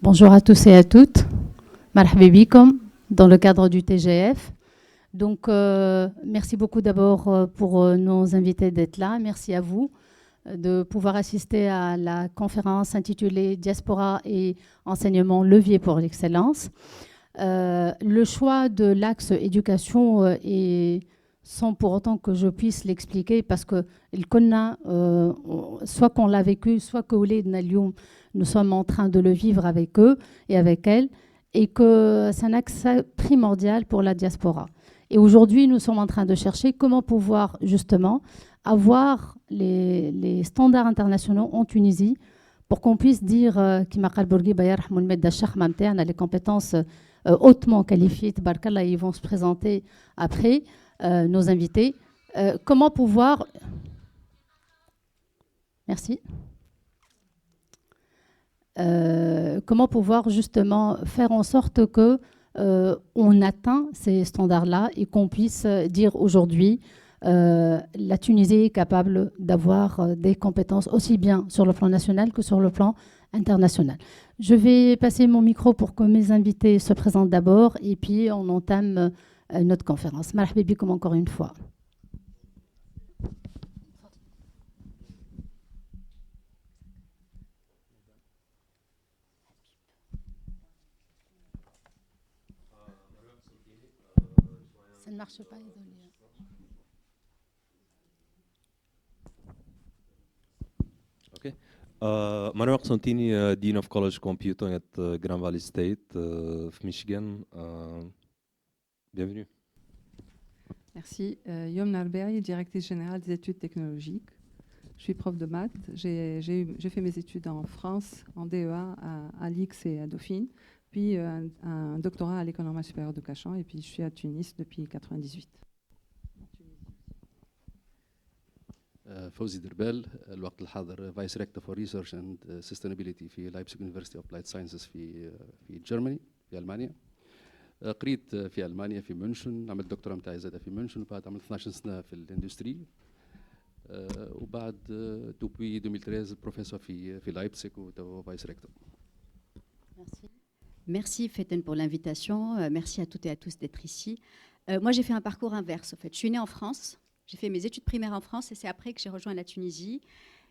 Bonjour à tous et à toutes. Marhaba bikom dans le cadre du TGF. Donc, merci beaucoup d'abord pour nos invités d'être là. Merci à vous de pouvoir assister à la conférence intitulée Diaspora et enseignement levier pour l'excellence. Le choix de l'axe éducation est sans pour autant que je puisse l'expliquer parce que soit qu'on l'a vécu, soit que nous sommes en train de le vivre avec eux et avec elles, et que c'est un axe primordial pour la diaspora. Et aujourd'hui, nous sommes en train de chercher comment pouvoir justement avoir les standards internationaux en Tunisie pour qu'on puisse dire les compétences hautement qualifiées, ils vont se présenter après, nos invités. Comment pouvoir... Merci. Comment pouvoir justement faire en sorte que on atteint ces standards-là et qu'on puisse dire aujourd'hui la Tunisie est capable d'avoir des compétences aussi bien sur le plan national que sur le plan international. Je vais passer mon micro pour que mes invités se présentent d'abord et puis on entame notre conférence. Marhaba bikom encore une fois. Ça ne marche pas, désolé. Okay. Manuel Santini, Dean of College Computing at Grand Valley State of Michigan. Bienvenue. Merci. Yomna Alberi, directrice générale des études technologiques. Je suis prof de maths. J'ai fait mes études en France, en DEA, à l'IX et à Dauphine, puis un doctorat à l'École normale supérieure de Cachan, et puis je suis à Tunis depuis 1998. فوزي دربال الوقت الحاضر فايس ريكتور فور ريسيرش اند سستينابيليتي في لايبزيغ يونيفرسيتي اوف ابلايد ساينسز في جيرماني في المانيا. قريت في المانيا في مونشن، عملت دكتوراه نتاعي زاده في مونشن، وبعد عملت 12 سنه في الاندستري، وبعد دوبوي 2013 بروفيسور في لايبزيغ وتو فايس ريكتور. Merci Feten pour l'invitation, merci à toutes et à tous d'être ici. Moi j'ai fait un parcours inverse en fait. Je suis née en France, j'ai fait mes études primaires en France et c'est après que j'ai rejoint la Tunisie.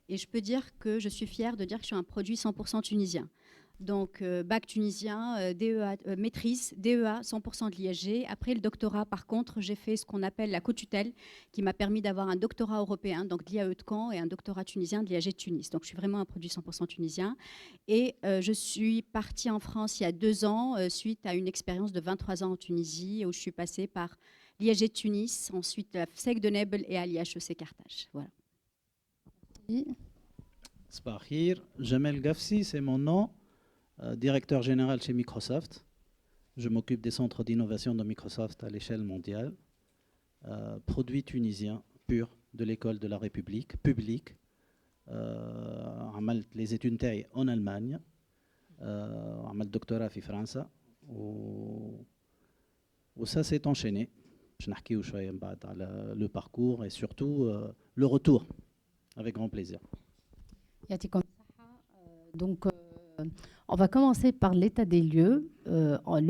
Et je peux dire que je suis fière de dire que je suis un produit 100% tunisien. Donc bac tunisien, DEA, maîtrise, DEA, 100% de l'ISG. Après le doctorat, par contre, j'ai fait ce qu'on appelle la co-tutelle, qui m'a permis d'avoir un doctorat européen, donc de l'IAE de Caen, et un doctorat tunisien de l'IAG de Tunis. Donc je suis vraiment un produit 100% tunisien. Et je suis partie en France il y a 2 ans, suite à une expérience de 23 ans en Tunisie, où je suis passée par l'IAG de Tunis, ensuite la SEC de Nebel et à l'IHEC Carthage. Voilà. Sbahir, Jamel Gafsi, c'est mon nom. Directeur général chez Microsoft. Je m'occupe des centres d'innovation de Microsoft à l'échelle mondiale. Produit tunisien pur de l'école de la République, public. عملت les études نتاعي en Allemagne. عملت دكتوراه في فرنسا. وça s'est enchaîné. Je نحكيو شوية من بعد على le parcours et surtout le retour. Avec grand plaisir. Donc, on va commencer par l'état des lieux,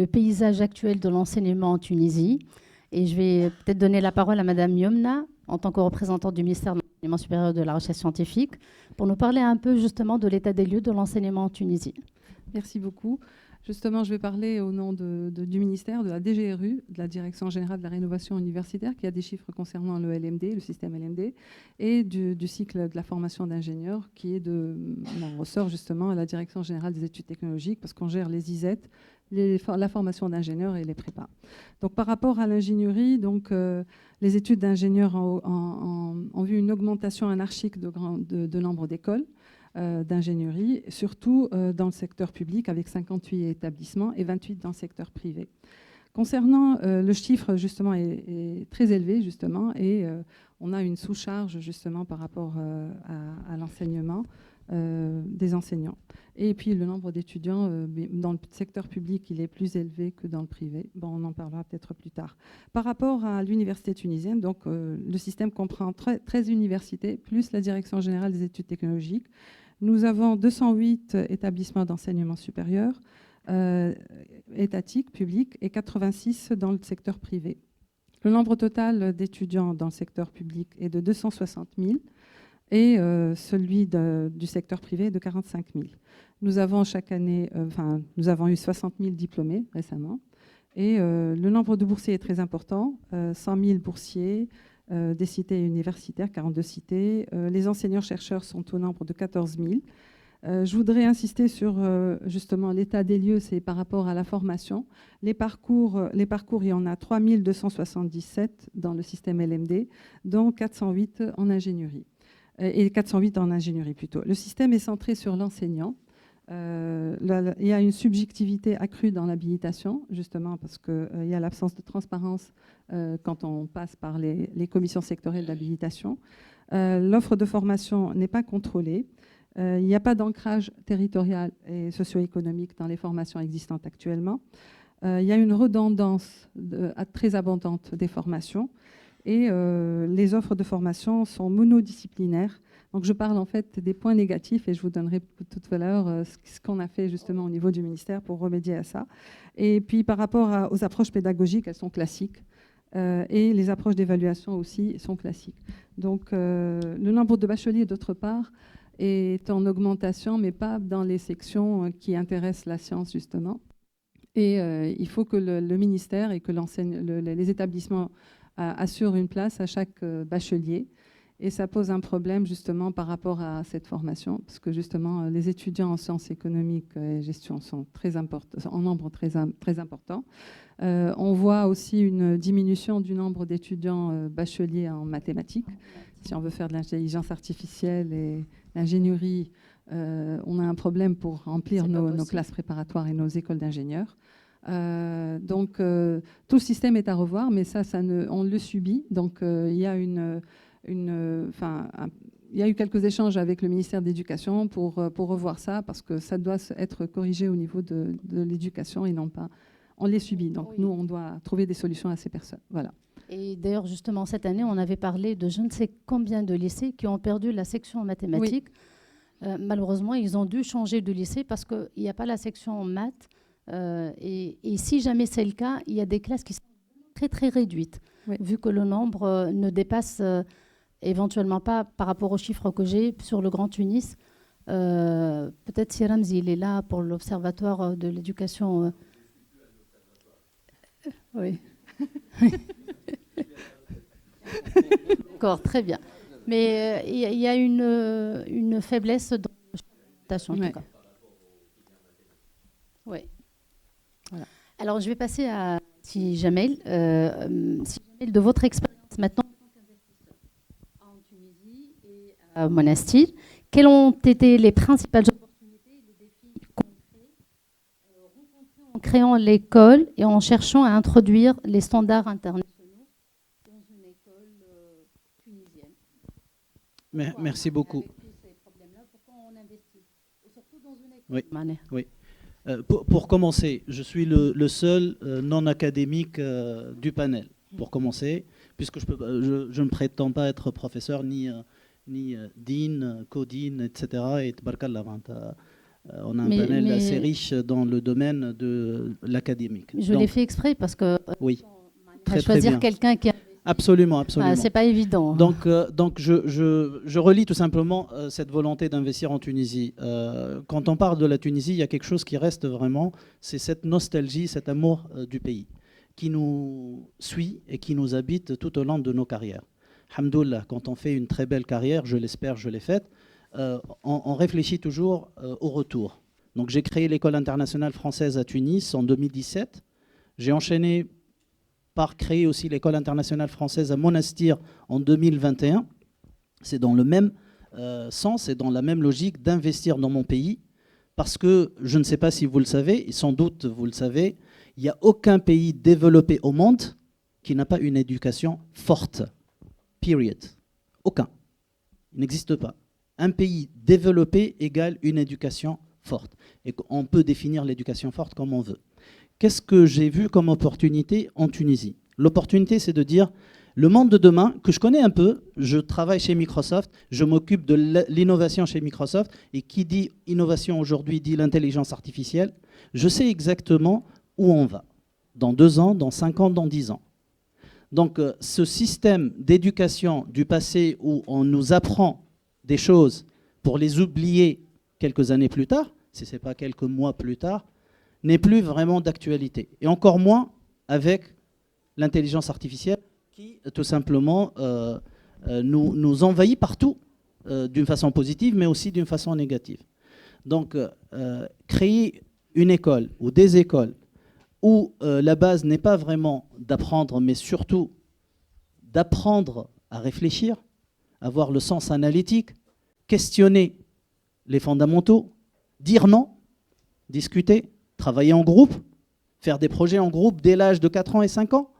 le paysage actuel de l'enseignement en Tunisie. Et je vais peut-être donner la parole à Madame Yomna, en tant que représentante du ministère de l'Enseignement supérieur et de la Recherche scientifique, pour nous parler un peu justement de l'état des lieux de l'enseignement en Tunisie. Merci beaucoup. Justement, je vais parler au nom du ministère, de la DGRU, de la Direction générale de la rénovation universitaire, qui a des chiffres concernant le LMD, le système LMD, et du cycle de la formation d'ingénieurs, qui est on ressort justement à la Direction générale des études technologiques, parce qu'on gère les ISET, la formation d'ingénieurs et les prépas. Donc, par rapport à l'ingénierie, donc, les études d'ingénieurs ont vu une augmentation anarchique de nombre d'écoles d'ingénierie, surtout dans le secteur public avec 58 établissements et 28 dans le secteur privé. Concernant le chiffre, justement, est très élevé, justement, et on a une sous-charge, justement, par rapport à l'enseignement des enseignants. Et puis, le nombre d'étudiants dans le secteur public, il est plus élevé que dans le privé. Bon, on en parlera peut-être plus tard. Par rapport à l'université tunisienne, donc, le système comprend 13 universités, plus la Direction générale des études technologiques. Nous avons 208 établissements d'enseignement supérieur étatiques, publics, et 86 dans le secteur privé. Le nombre total d'étudiants dans le secteur public est de 260 000 et celui du secteur privé est de 45 000. Nous avons chaque année, nous avons eu 60 000 diplômés récemment. Et le nombre de boursiers est très important, 100 000 boursiers des cités universitaires, 42 cités. Les enseignants-chercheurs sont au nombre de 14 000. Je voudrais insister sur justement l'état des lieux, c'est par rapport à la formation. Les parcours, il y en a 3 277 dans le système LMD, dont 408 en ingénierie. Et 408 en ingénierie plutôt. Le système est centré sur l'enseignant. Il y a une subjectivité accrue dans l'habilitation, justement parce qu'il y a l'absence de transparence quand on passe par les commissions sectorielles d'habilitation. L'offre de formation n'est pas contrôlée. Il n'y a pas d'ancrage territorial et socio-économique dans les formations existantes actuellement. Il y a une redondance très abondante des formations et les offres de formation sont monodisciplinaires. Donc je parle en fait des points négatifs et je vous donnerai tout à l'heure ce qu'on a fait justement au niveau du ministère pour remédier à ça. Et puis par rapport aux approches pédagogiques, elles sont classiques et les approches d'évaluation aussi sont classiques. Donc le nombre de bacheliers d'autre part est en augmentation mais pas dans les sections qui intéressent la science justement. Et il faut que le ministère et que les établissements assurent une place à chaque bachelier. Et ça pose un problème justement par rapport à cette formation, parce que justement les étudiants en sciences économiques et gestion sont très importants, en nombre très important. On voit aussi une diminution du nombre d'étudiants bacheliers en mathématiques. Si on veut faire de l'intelligence artificielle et l'ingénierie, on a un problème pour remplir nos classes préparatoires et nos écoles d'ingénieurs. Donc tout le système est à revoir, mais on le subit. Donc il y a il y a eu quelques échanges avec le ministère de l'Éducation pour revoir ça, parce que ça doit être corrigé au niveau de l'éducation et non pas... On les subit, donc oui. Nous, on doit trouver des solutions à ces personnes. Voilà. Et d'ailleurs, justement, cette année, on avait parlé de je ne sais combien de lycées qui ont perdu la section mathématiques. Oui. Malheureusement, ils ont dû changer de lycée parce qu'il n'y a pas la section maths. Et si jamais c'est le cas, il y a des classes qui sont très, très réduites, oui. Vu que le nombre ne dépasse... éventuellement pas par rapport aux chiffres que j'ai sur le Grand Tunis. Peut-être si Ramzi, il est là pour l'Observatoire de l'éducation. Oui. D'accord, très bien. Mais il y a une faiblesse dans l'orientation, en tout cas. Oui. Voilà. Alors, je vais passer à Si Jamel. Si Jamel, de votre expérience maintenant, à Monastir, quelles ont été les principales opportunités et les défis concrets rencontrés en créant l'école et en cherchant à introduire les standards internationaux dans une école tunisienne? Merci beaucoup. Pourquoi on investit? Et surtout dans une école. Oui. Pour commencer, je suis le seul non académique du panel, pour commencer, puisque je ne prétends pas être professeur ni Dean, Co-Dean, etc. Et Tabarkallah, on a un panel assez riche dans le domaine de l'académique. Je l'ai fait exprès parce que oui, choisir quelqu'un qui a... Absolument. C'est pas évident. Donc je relie tout simplement cette volonté d'investir en Tunisie. Quand on parle de la Tunisie, il y a quelque chose qui reste vraiment, c'est cette nostalgie, cet amour du pays qui nous suit et qui nous habite tout au long de nos carrières. Hamdoullah, quand on fait une très belle carrière, je l'espère, je l'ai faite, on réfléchit toujours au retour. Donc j'ai créé l'école internationale française à Tunis en 2017. J'ai enchaîné par créer aussi l'école internationale française à Monastir en 2021. C'est dans le même sens et dans la même logique d'investir dans mon pays, parce que je ne sais pas si vous le savez, et sans doute vous le savez, il n'y a aucun pays développé au monde qui n'a pas une éducation forte. Period. Aucun. Il n'existe pas. Un pays développé égale une éducation forte. Et on peut définir l'éducation forte comme on veut. Qu'est-ce que j'ai vu comme opportunité en Tunisie? L'opportunité, c'est de dire, Le monde de demain, que je connais un peu, je travaille chez Microsoft, je m'occupe de l'innovation chez Microsoft, et qui dit innovation aujourd'hui dit l'intelligence artificielle. Je sais exactement où on va, dans 2 ans, dans 5 ans, dans 10 ans. Donc ce système d'éducation du passé où on nous apprend des choses pour les oublier quelques années plus tard, si ce n'est pas quelques mois plus tard, n'est plus vraiment d'actualité. Et encore moins avec l'intelligence artificielle qui, tout simplement, nous envahit partout, d'une façon positive, mais aussi d'une façon négative. Donc, créer une école ou des écoles où la base n'est pas vraiment d'apprendre, mais surtout d'apprendre à réfléchir, avoir le sens analytique, questionner les fondamentaux, dire non, discuter, travailler en groupe, faire des projets en groupe dès l'âge de 4 ans et 5 ans,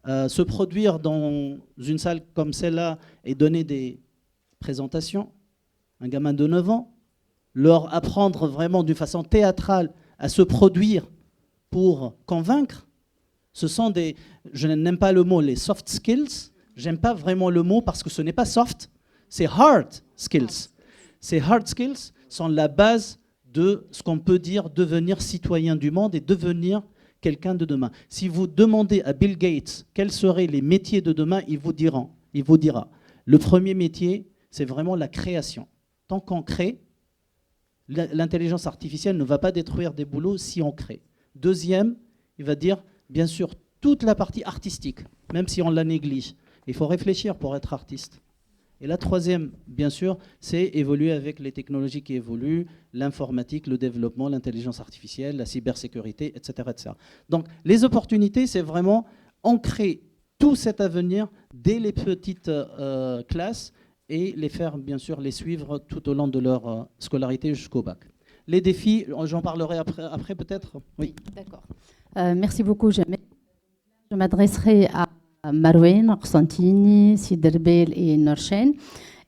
se produire dans une salle comme celle-là et donner des présentations, un gamin de 9 ans, leur apprendre vraiment d'une façon théâtrale à se produire pour convaincre. Ce sont des, je n'aime pas le mot, les soft skills. J'aime pas vraiment le mot parce que ce n'est pas soft, c'est hard skills. Ces hard skills sont la base de ce qu'on peut dire devenir citoyen du monde et devenir quelqu'un de demain. Si vous demandez à Bill Gates quels seraient les métiers de demain, il vous dira, le premier métier, c'est vraiment la création. Tant qu'on crée, l'intelligence artificielle ne va pas détruire des boulots si on crée. Deuxième, il va dire, bien sûr, toute la partie artistique, même si on la néglige. Il faut réfléchir pour être artiste. Et la troisième, bien sûr, c'est évoluer avec les technologies qui évoluent, l'informatique, le développement, l'intelligence artificielle, la cybersécurité, etc., etc. Donc, les opportunités, c'est vraiment ancrer tout cet avenir dès les petites classes et les faire, bien sûr, les suivre tout au long de leur scolarité jusqu'au bac. Les défis, j'en parlerai après peut-être. Oui, d'accord. Merci beaucoup, Jamel. Je m'adresserai à Marouane, Arsantini, Siderbel et Norchen.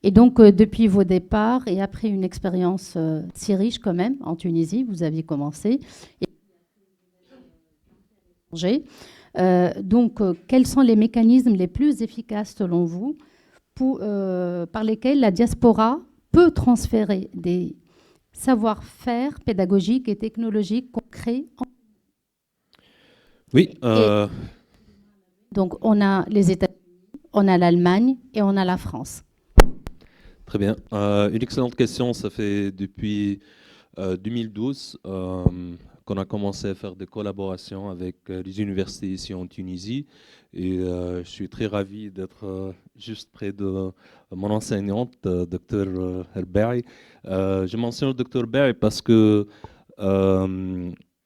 Et donc, depuis vos départs et après une expérience si riche quand même en Tunisie, vous aviez commencé. Quels sont les mécanismes les plus efficaces selon vous par lesquels la diaspora peut transférer des savoir-faire pédagogiques et technologiques concrets? Oui. Donc, on a les États-Unis, on a l'Allemagne et on a la France. Très bien. Une excellente question. Ça fait depuis 2012 qu'on a commencé à faire des collaborations avec les universités ici en Tunisie. Et je suis très ravi d'être juste près de mon enseignante, Dr Herberry. Je mentionne le Dr Herberry parce que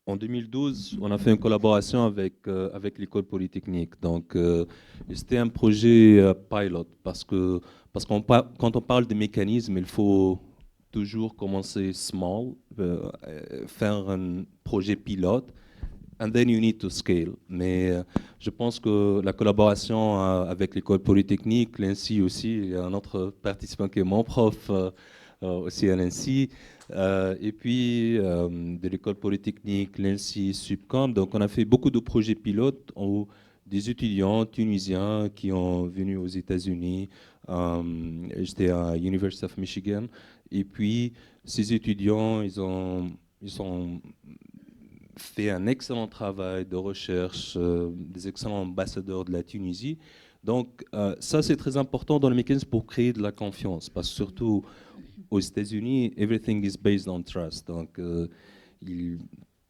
en 2012, on a fait une collaboration avec l'école polytechnique. Donc, c'était un projet pilot parce que quand on parle de mécanismes, il faut toujours commencer small, faire un projet pilote, and then you need to scale. Mais je pense que la collaboration avec l'école polytechnique, l'INSI aussi, il y a un autre participant qui est mon prof aussi à l'INSI, et puis de l'école polytechnique, l'INSI, Subcom. Donc on a fait beaucoup de projets pilotes où des étudiants tunisiens qui ont venu aux États-Unis. J'étais à University of Michigan. Et puis ces étudiants, ils ont fait un excellent travail de recherche, des excellents ambassadeurs de la Tunisie. Donc ça, c'est très important dans le mécanisme pour créer de la confiance, parce que surtout aux États-Unis, everything is based on trust. Donc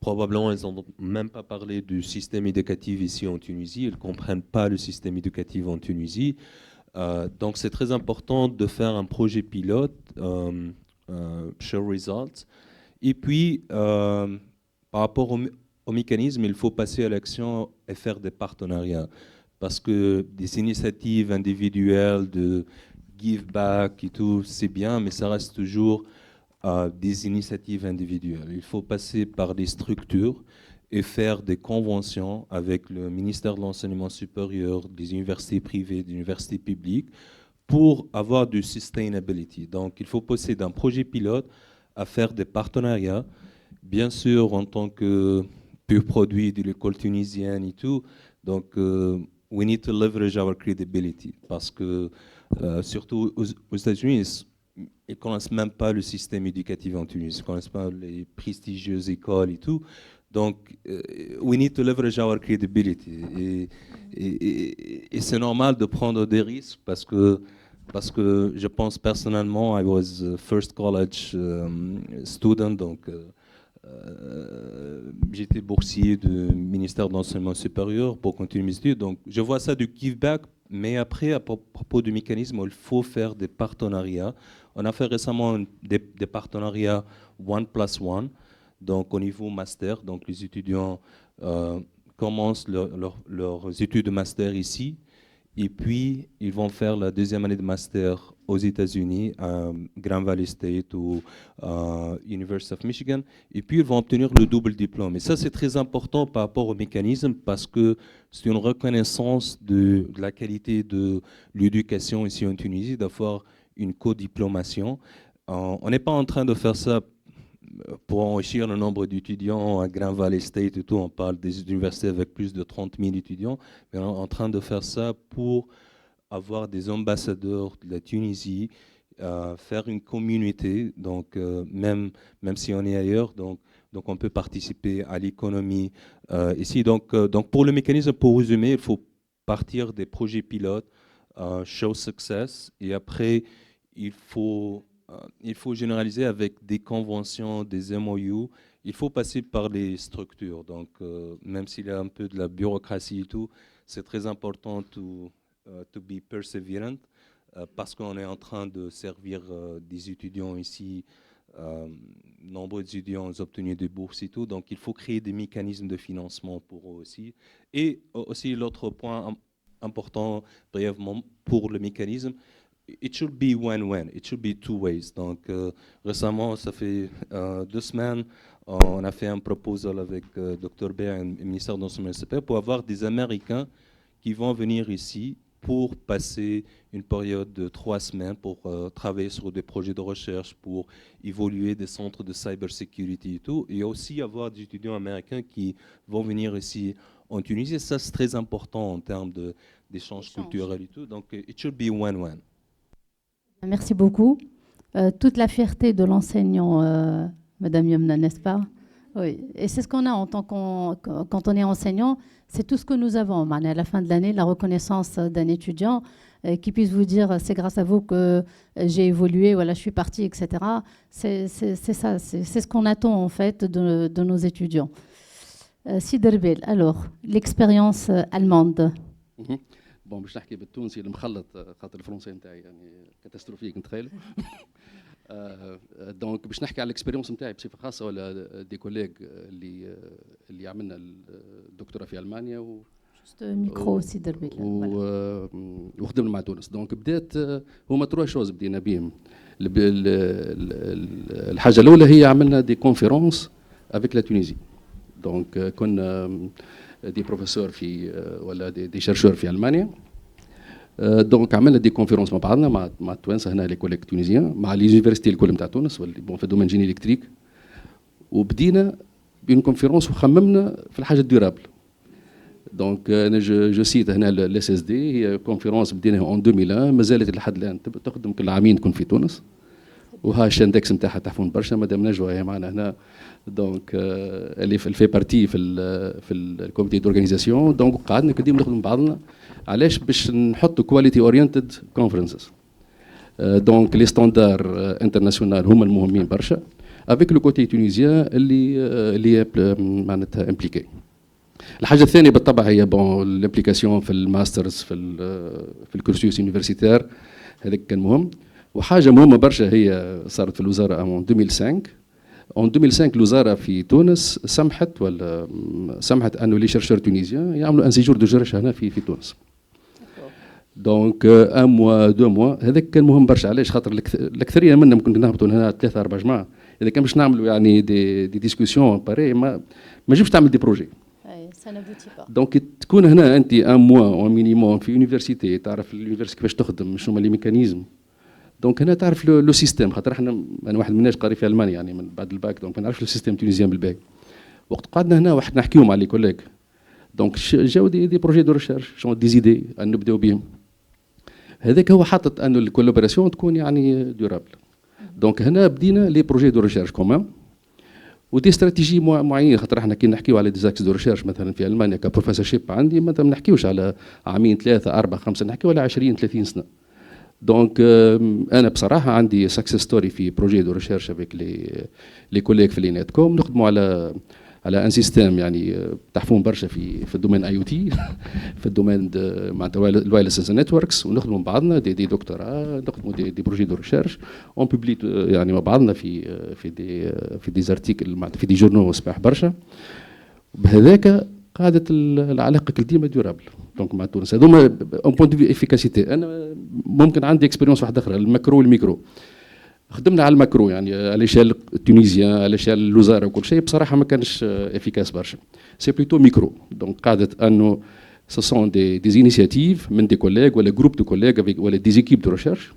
probablement, ils n'ont même pas parlé du système éducatif ici en Tunisie. Ils ne comprennent pas le système éducatif en Tunisie. Donc c'est très important de faire un projet pilote, show results. Et puis, par rapport au mécanisme, il faut passer à l'action et faire des partenariats. Parce que des initiatives individuelles de give back et tout, c'est bien, mais ça reste toujours des initiatives individuelles. Il faut passer par des structures et faire des conventions avec le ministère de l'Enseignement supérieur, des universités privées, des universités publiques, pour avoir du sustainability. Donc, il faut passer d'un projet pilote à faire des partenariats. Bien sûr, en tant que pur produit de l'école tunisienne et tout, donc we need to leverage our credibility parce que surtout aux États-Unis, ils ne connaissent même pas le système éducatif en Tunisie, ils ne connaissent pas les prestigieuses écoles et tout. Donc, we need to leverage our credibility. Et c'est normal de prendre des risques parce que je pense personnellement, I was a first college student, donc j'étais boursier du ministère de l'enseignement supérieur pour continuer mes études. Donc, je vois ça du give back, mais après, à propos du mécanisme, il faut faire des partenariats. On a fait récemment des partenariats 1+1, donc au niveau master. Donc, les étudiants commencent leurs études de master ici, et puis ils vont faire la deuxième année de master aux États-Unis, à Grand Valley State ou University of Michigan, et puis ils vont obtenir le double diplôme. Et ça, c'est très important par rapport au mécanisme parce que c'est une reconnaissance de la qualité de l'éducation ici en Tunisie, d'avoir une codiplomation. On n'est pas en train de faire ça pour enrichir le nombre d'étudiants à Grand Valley State et tout. On parle des universités avec plus de 30 000 étudiants, mais on est en train de faire ça pour avoir des ambassadeurs de la Tunisie, faire une communauté, donc même si on est ailleurs, donc on peut participer à l'économie ici. Donc pour le mécanisme, pour résumer, il faut partir des projets pilotes, show success, et après il faut généraliser avec des conventions, des MOU. Il faut passer par les structures. Donc même s'il y a un peu de la bureaucratie et tout, c'est très important to be perseverant parce qu'on est en train de servir des étudiants ici, nombreux étudiants ont obtenu des bourses et tout, donc il faut créer des mécanismes de financement pour eux aussi. Et aussi l'autre point important brièvement pour le mécanisme, it should be win-win, it should be two ways. Donc récemment, ça fait 2 semaines, on a fait un proposal avec Dr. Baer et le ministère de l'Enseignement supérieur pour avoir des Américains qui vont venir ici pour passer une période de 3 semaines pour travailler sur des projets de recherche, pour évoluer des centres de cybersecurity et tout, et aussi avoir des étudiants américains qui vont venir ici en Tunisie. Ça, c'est très important en termes d'échanges culturels et tout. Donc, it should be win-win. Merci beaucoup. Toute la fierté de l'enseignant, Madame Yomna, n'est-ce pas? Oui, et c'est ce qu'on a en tant quand on est enseignant, c'est tout ce que nous avons. À la fin de l'année, la reconnaissance d'un étudiant qui puisse vous dire c'est grâce à vous que j'ai évolué, voilà, je suis parti, etc. C'est ça, c'est ce qu'on attend en fait de nos étudiants. Siderbel, alors, l'expérience allemande. بون باش نحكي بالتونسي المخلط خاطر الفرنسي نتاعي يعني كاتاستروفيك نتخيل. دونك باش نحكي على الاكسبيريونس نتاعي بصفه خاصه ولا دي كوليغ اللي عملنا الدكتوراه في المانيا ميكرو سيدربل وخدمنا مع تونس. دونك بدات هما 3 شوز بدينا بهم. الحاجه الاولى هي عملنا دي كونفيرونس افيك لا تونيزي. دونك كنا دي بروفيسور في ولا دي شيرشور في المانيا. دونك عملنا دي كونفيرونس مع بعضنا مع التوانسه هنا لي كوليك تونيزيان مع لي يونيفرسيتي الكل نتاع تونس واللي بون في دومين جيني الكتريك. وبدينا بين كونفيرونس وخممنا في الحاجه الديورابل. دونك انا جو سيت هنا الاس اس دي هي كونفيرونس بديناها اون 2001 مازالت لحد الان تخدم كل عامين تكون في تونس. وها الشاندكس نتاعها تحفون برشا مدام نجوى هي معنا هنا. دونك اللي في بارتي في الكوميتي دورغانيزاسيون. دونك قعدنا كديما نخدم بعضنا علاش باش نحطوا كواليتي اورينتد كونفرنسز. دونك لي ستاندار انترناسيونال هما المهمين برشا افيك لو كوتي تونيزيان اللي معناتها امبليكي. الحاجه الثانيه بالطبع هي بون الامبليكاسيون في الماسترز في الكورسوس يونيفرسيتير هذاك كان مهم. وحاجه مهمه برشا هي صارت في الوزاره اون 2005. اون 2005 الوزاره في تونس سمحت انه لي شيرشور تونيزيان يعملوا ان سيجور دو جيرش هنا في تونس. دونك 1 موا 2 موا هذاك كان مهم برشا. علاش؟ خاطر الاكثريه منا ممكن نهبطوا هنا 3 4 جماعه اذا كان باش نعملوا يعني دي ديسكوسيون باري ما تجيبش تعمل دي بروجي. دونك تكون هنا انت 1 موا او مينيموم في يونيفرسيتي تعرف اليونيفرسيتي كيفاش تخدم شنو هما لي ميكانيزم. دونك هنا تعرف لو سيستيم خاطر انا واحد مناش قاري في المانيا يعني من بعد الباك. دونك ما نعرفش لو سيستيم تونيزيان بالباك. وقت قعدنا هنا واحد نحكيو مع لي كوليك دونك جاو دي بروجي دو ريشيرش شون دي زيدي ان نبداو بهم. هذاك هو حاطط انه الكولابوراسيون تكون يعني ديورابل. دونك هنا بدينا لي بروجي دو ريشيرش كومان ودي استراتيجي معينه، خاطر احنا كي نحكيو على ديزاكس دو ريشيرش مثلا في المانيا كبروفيسور شيب عندي مثلا ما نحكيوش على عامين 3 4 5، نحكيو على 20 30 سنه. دونك انا بصراحه عندي سكسس ستوري في بروجي دو ريشيرش افيك لي كوليك في لينيتكوم، نخدموا على ان سيستيم يعني تحفون برشا في الدومين اي او تي في الدومين معناتها الوايرلس نتوركس، ونخدموا مع بعضنا دي دكتوراه، نخدموا دي بروجي دو ريشيرش اون بوبلي يعني مع بعضنا في دي زارتيكل معناتها في دي جورنو صباح برشا. بهذاك قاعده العلاقه كل ديما ديورابل. دونك مع تونس هذوما اون بوينت دو افيكاسيتي. انا ممكن عندي اكسبيريونس واحده اخرى، الماكرو والميكرو. خدمنا على الماكرو يعني على شال التونيزيان على شال الوزاره وكل شيء، بصراحه ما كانش افيكاس برشا. سي بلوتو ميكرو. دونك قاعده انه سو سون دي انيشيتيف من دي كوليغ ولا جروب دو كوليغ ولا دي زيكيب دو ريشيرش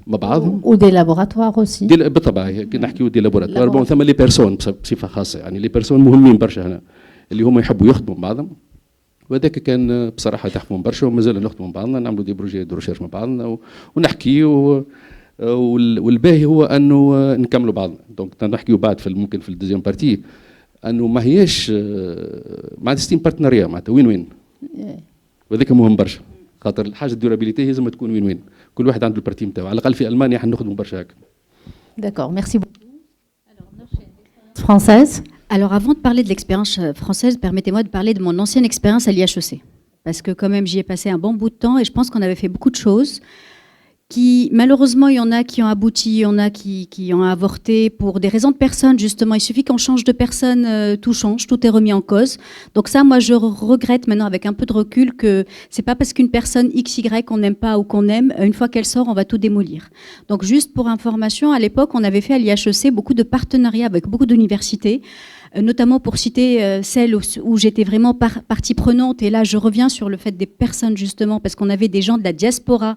مع بعضهم. ودي لابوراتوار اوسي. بالطبع كي نحكيو دي لابوراتوار بون ثم لي بيرسون بصفه خاصه، يعني لي بيرسون مهمين برشا هنا اللي هما يحبوا يخدموا مع بعضهم. وهذاك كان بصراحه تحفون برشا ومازال نخدموا مع بعضنا، نعملوا دي بروجي دو ريشيرش مع بعضنا ونحكيو. والباهي هو انه نكملوا بعضنا. دونك نحكيو بعد ممكن في الدوزيام بارتي انه ما هياش معناتها ستيم بارتنريا معناتها وين وين. وهذاك مهم برشا، خاطر الحاجه الديورابيليتي لازم تكون وين وين، كل واحد عنده البارتي نتاعو. على الاقل في المانيا احنا نخدموا برشا هكا. D'accord, merci beaucoup. Alors, française. Alors, avant de parler de l'expérience française, permettez-moi de parler de mon ancienne expérience à l'IHEC. Parce que quand même, j'y ai passé un bon bout de temps et je pense qu'on avait fait beaucoup de choses qui, malheureusement, il y en a qui ont abouti, il y en a qui ont avorté pour des raisons de personnes, justement. Il suffit qu'on change de personne, tout change, tout est remis en cause. Donc ça, moi, je regrette maintenant, avec un peu de recul, que c'est pas parce qu'une personne XY qu'on n'aime pas ou qu'on aime, une fois qu'elle sort, on va tout démolir. Donc juste pour information, à l'époque, on avait fait à l'IHEC beaucoup de partenariats avec beaucoup d'universités, notamment pour citer celle où j'étais vraiment partie prenante. Et là, je reviens sur le fait des personnes, justement, parce qu'on avait des gens de la diaspora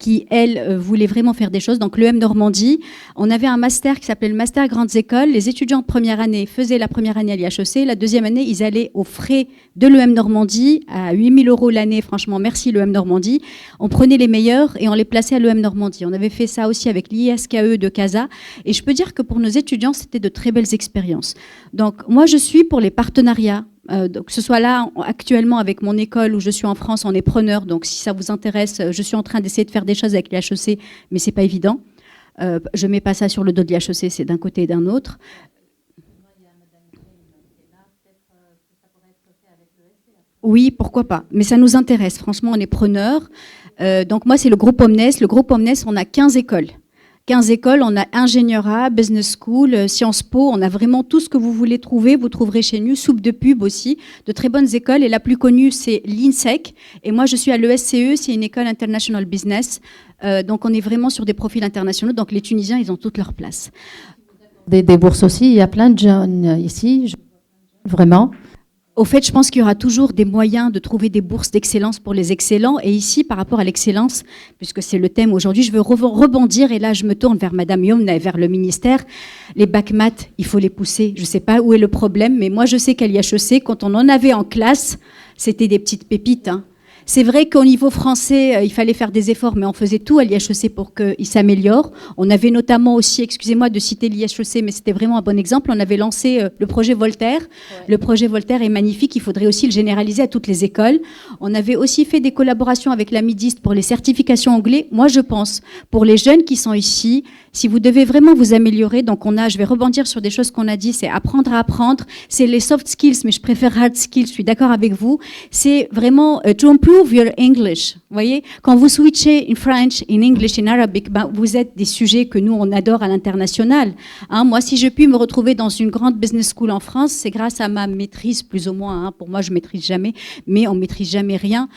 qui, elles, voulaient vraiment faire des choses. Donc, l'EM Normandie, on avait un master qui s'appelait le Master Grandes Écoles. Les étudiants de première année faisaient la première année à l'IHEC. La deuxième année, ils allaient aux frais de l'EM Normandie, à 8 000 € l'année. Franchement, merci l'EM Normandie. On prenait les meilleurs et on les plaçait à l'EM Normandie. On avait fait ça aussi avec l'ISKE de Casa. Et je peux dire que pour nos étudiants, c'était de très belles expériences. Donc, moi, je suis pour les partenariats. Donc, que ce soit là actuellement avec mon école où je suis en France, on est preneur. Donc si ça vous intéresse, je suis en train d'essayer de faire des choses avec l'IHEC, mais c'est pas évident. Je mets pas ça sur le dos de l'IHEC, c'est d'un côté et d'un autre. Oui, pourquoi pas. Mais ça nous intéresse. Franchement, on est preneur. Donc moi, c'est le groupe Omnes. Le groupe Omnes, on a 15 écoles. 15 écoles, on a Ingénieur A, Business School, Sciences Po, on a vraiment tout ce que vous voulez trouver, vous trouverez chez nous, Soupe de Pub aussi, de très bonnes écoles, et la plus connue c'est l'INSEC, et moi je suis à l'ESCE, c'est une école International Business, donc on est vraiment sur des profils internationaux, donc les Tunisiens ils ont toute leur place. Des bourses aussi, il y a plein de jeunes ici, vraiment. Au fait, je pense qu'il y aura toujours des moyens de trouver des bourses d'excellence pour les excellents. Et ici, par rapport à l'excellence, puisque c'est le thème aujourd'hui, je veux rebondir. Et là, je me tourne vers Madame Yomna et vers le ministère. Les bacs maths, il faut les pousser. Je ne sais pas où est le problème, mais moi, je sais qu'à l'IHEC, quand on en avait en classe, c'était des petites pépites, hein. C'est vrai qu'au niveau français, il fallait faire des efforts, mais on faisait tout à l'IHEC pour qu'il s'améliore. On avait notamment aussi, excusez-moi de citer l'IHEC, mais c'était vraiment un bon exemple, on avait lancé le projet Voltaire. Ouais. Le projet Voltaire est magnifique, il faudrait aussi le généraliser à toutes les écoles. On avait aussi fait des collaborations avec la Midist pour les certifications anglais. Moi, je pense, pour les jeunes qui sont ici, si vous devez vraiment vous améliorer, donc je vais rebondir sur des choses qu'on a dit, c'est apprendre à apprendre, c'est les soft skills, mais je préfère hard skills, je suis d'accord avec vous. C'est vraiment to improve your English. Vous voyez, quand vous switchez in French, in English, in Arabic, vous êtes des sujets que nous, on adore à l'international. Hein, moi, si je puis me retrouver dans une grande business school en France, c'est grâce à ma maîtrise, plus ou moins. Hein. Pour moi, je maîtrise jamais, mais on maîtrise jamais rien.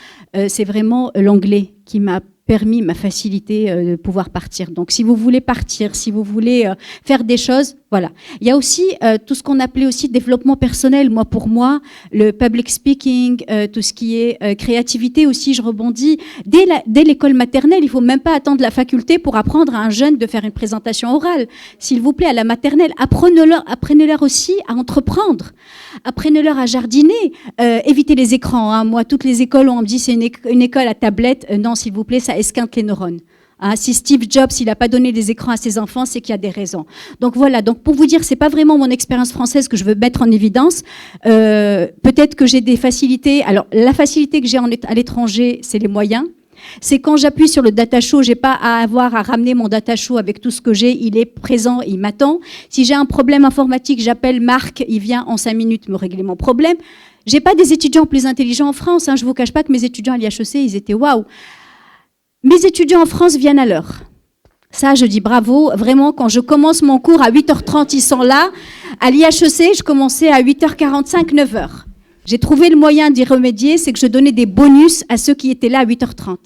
C'est vraiment l'anglais qui m'a permis, m'a facilité de pouvoir partir. Donc, si vous voulez partir, si vous voulez faire des choses, Voilà. Il y a aussi tout ce qu'on appelait aussi développement personnel. Moi, pour moi, le public speaking, tout ce qui est créativité aussi, je rebondis. Dès l'école maternelle, il faut même pas attendre la faculté pour apprendre à un jeune de faire une présentation orale. S'il vous plaît, à la maternelle, apprenez-leur aussi à entreprendre. Apprenez-leur à jardiner. Évitez les écrans. Hein. Moi, toutes les écoles où on me dit c'est une école à tablette, non, s'il vous plaît, ça esquinte les neurones. Hein, si Steve Jobs, il n'a pas donné les écrans à ses enfants, c'est qu'il y a des raisons. Donc voilà, donc pour vous dire, c'est pas vraiment mon expérience française que je veux mettre en évidence. Peut-être que j'ai des facilités. Alors, la facilité que j'ai à l'étranger, c'est les moyens. C'est quand j'appuie sur le data show, j'ai pas à avoir à ramener mon data show avec tout ce que j'ai. Il est présent, il m'attend. Si j'ai un problème informatique, j'appelle Marc, il vient en 5 minutes me régler mon problème. J'ai pas des étudiants plus intelligents en France. Hein, je vous cache pas que mes étudiants à l'IHEC, ils étaient waouh. Mes étudiants en France viennent à l'heure. Ça, je dis bravo. Vraiment, quand je commence mon cours à 8h30, ils sont là. À l'IHEC, je commençais à 8h45, 9h. J'ai trouvé le moyen d'y remédier, c'est que je donnais des bonus à ceux qui étaient là à 8h30.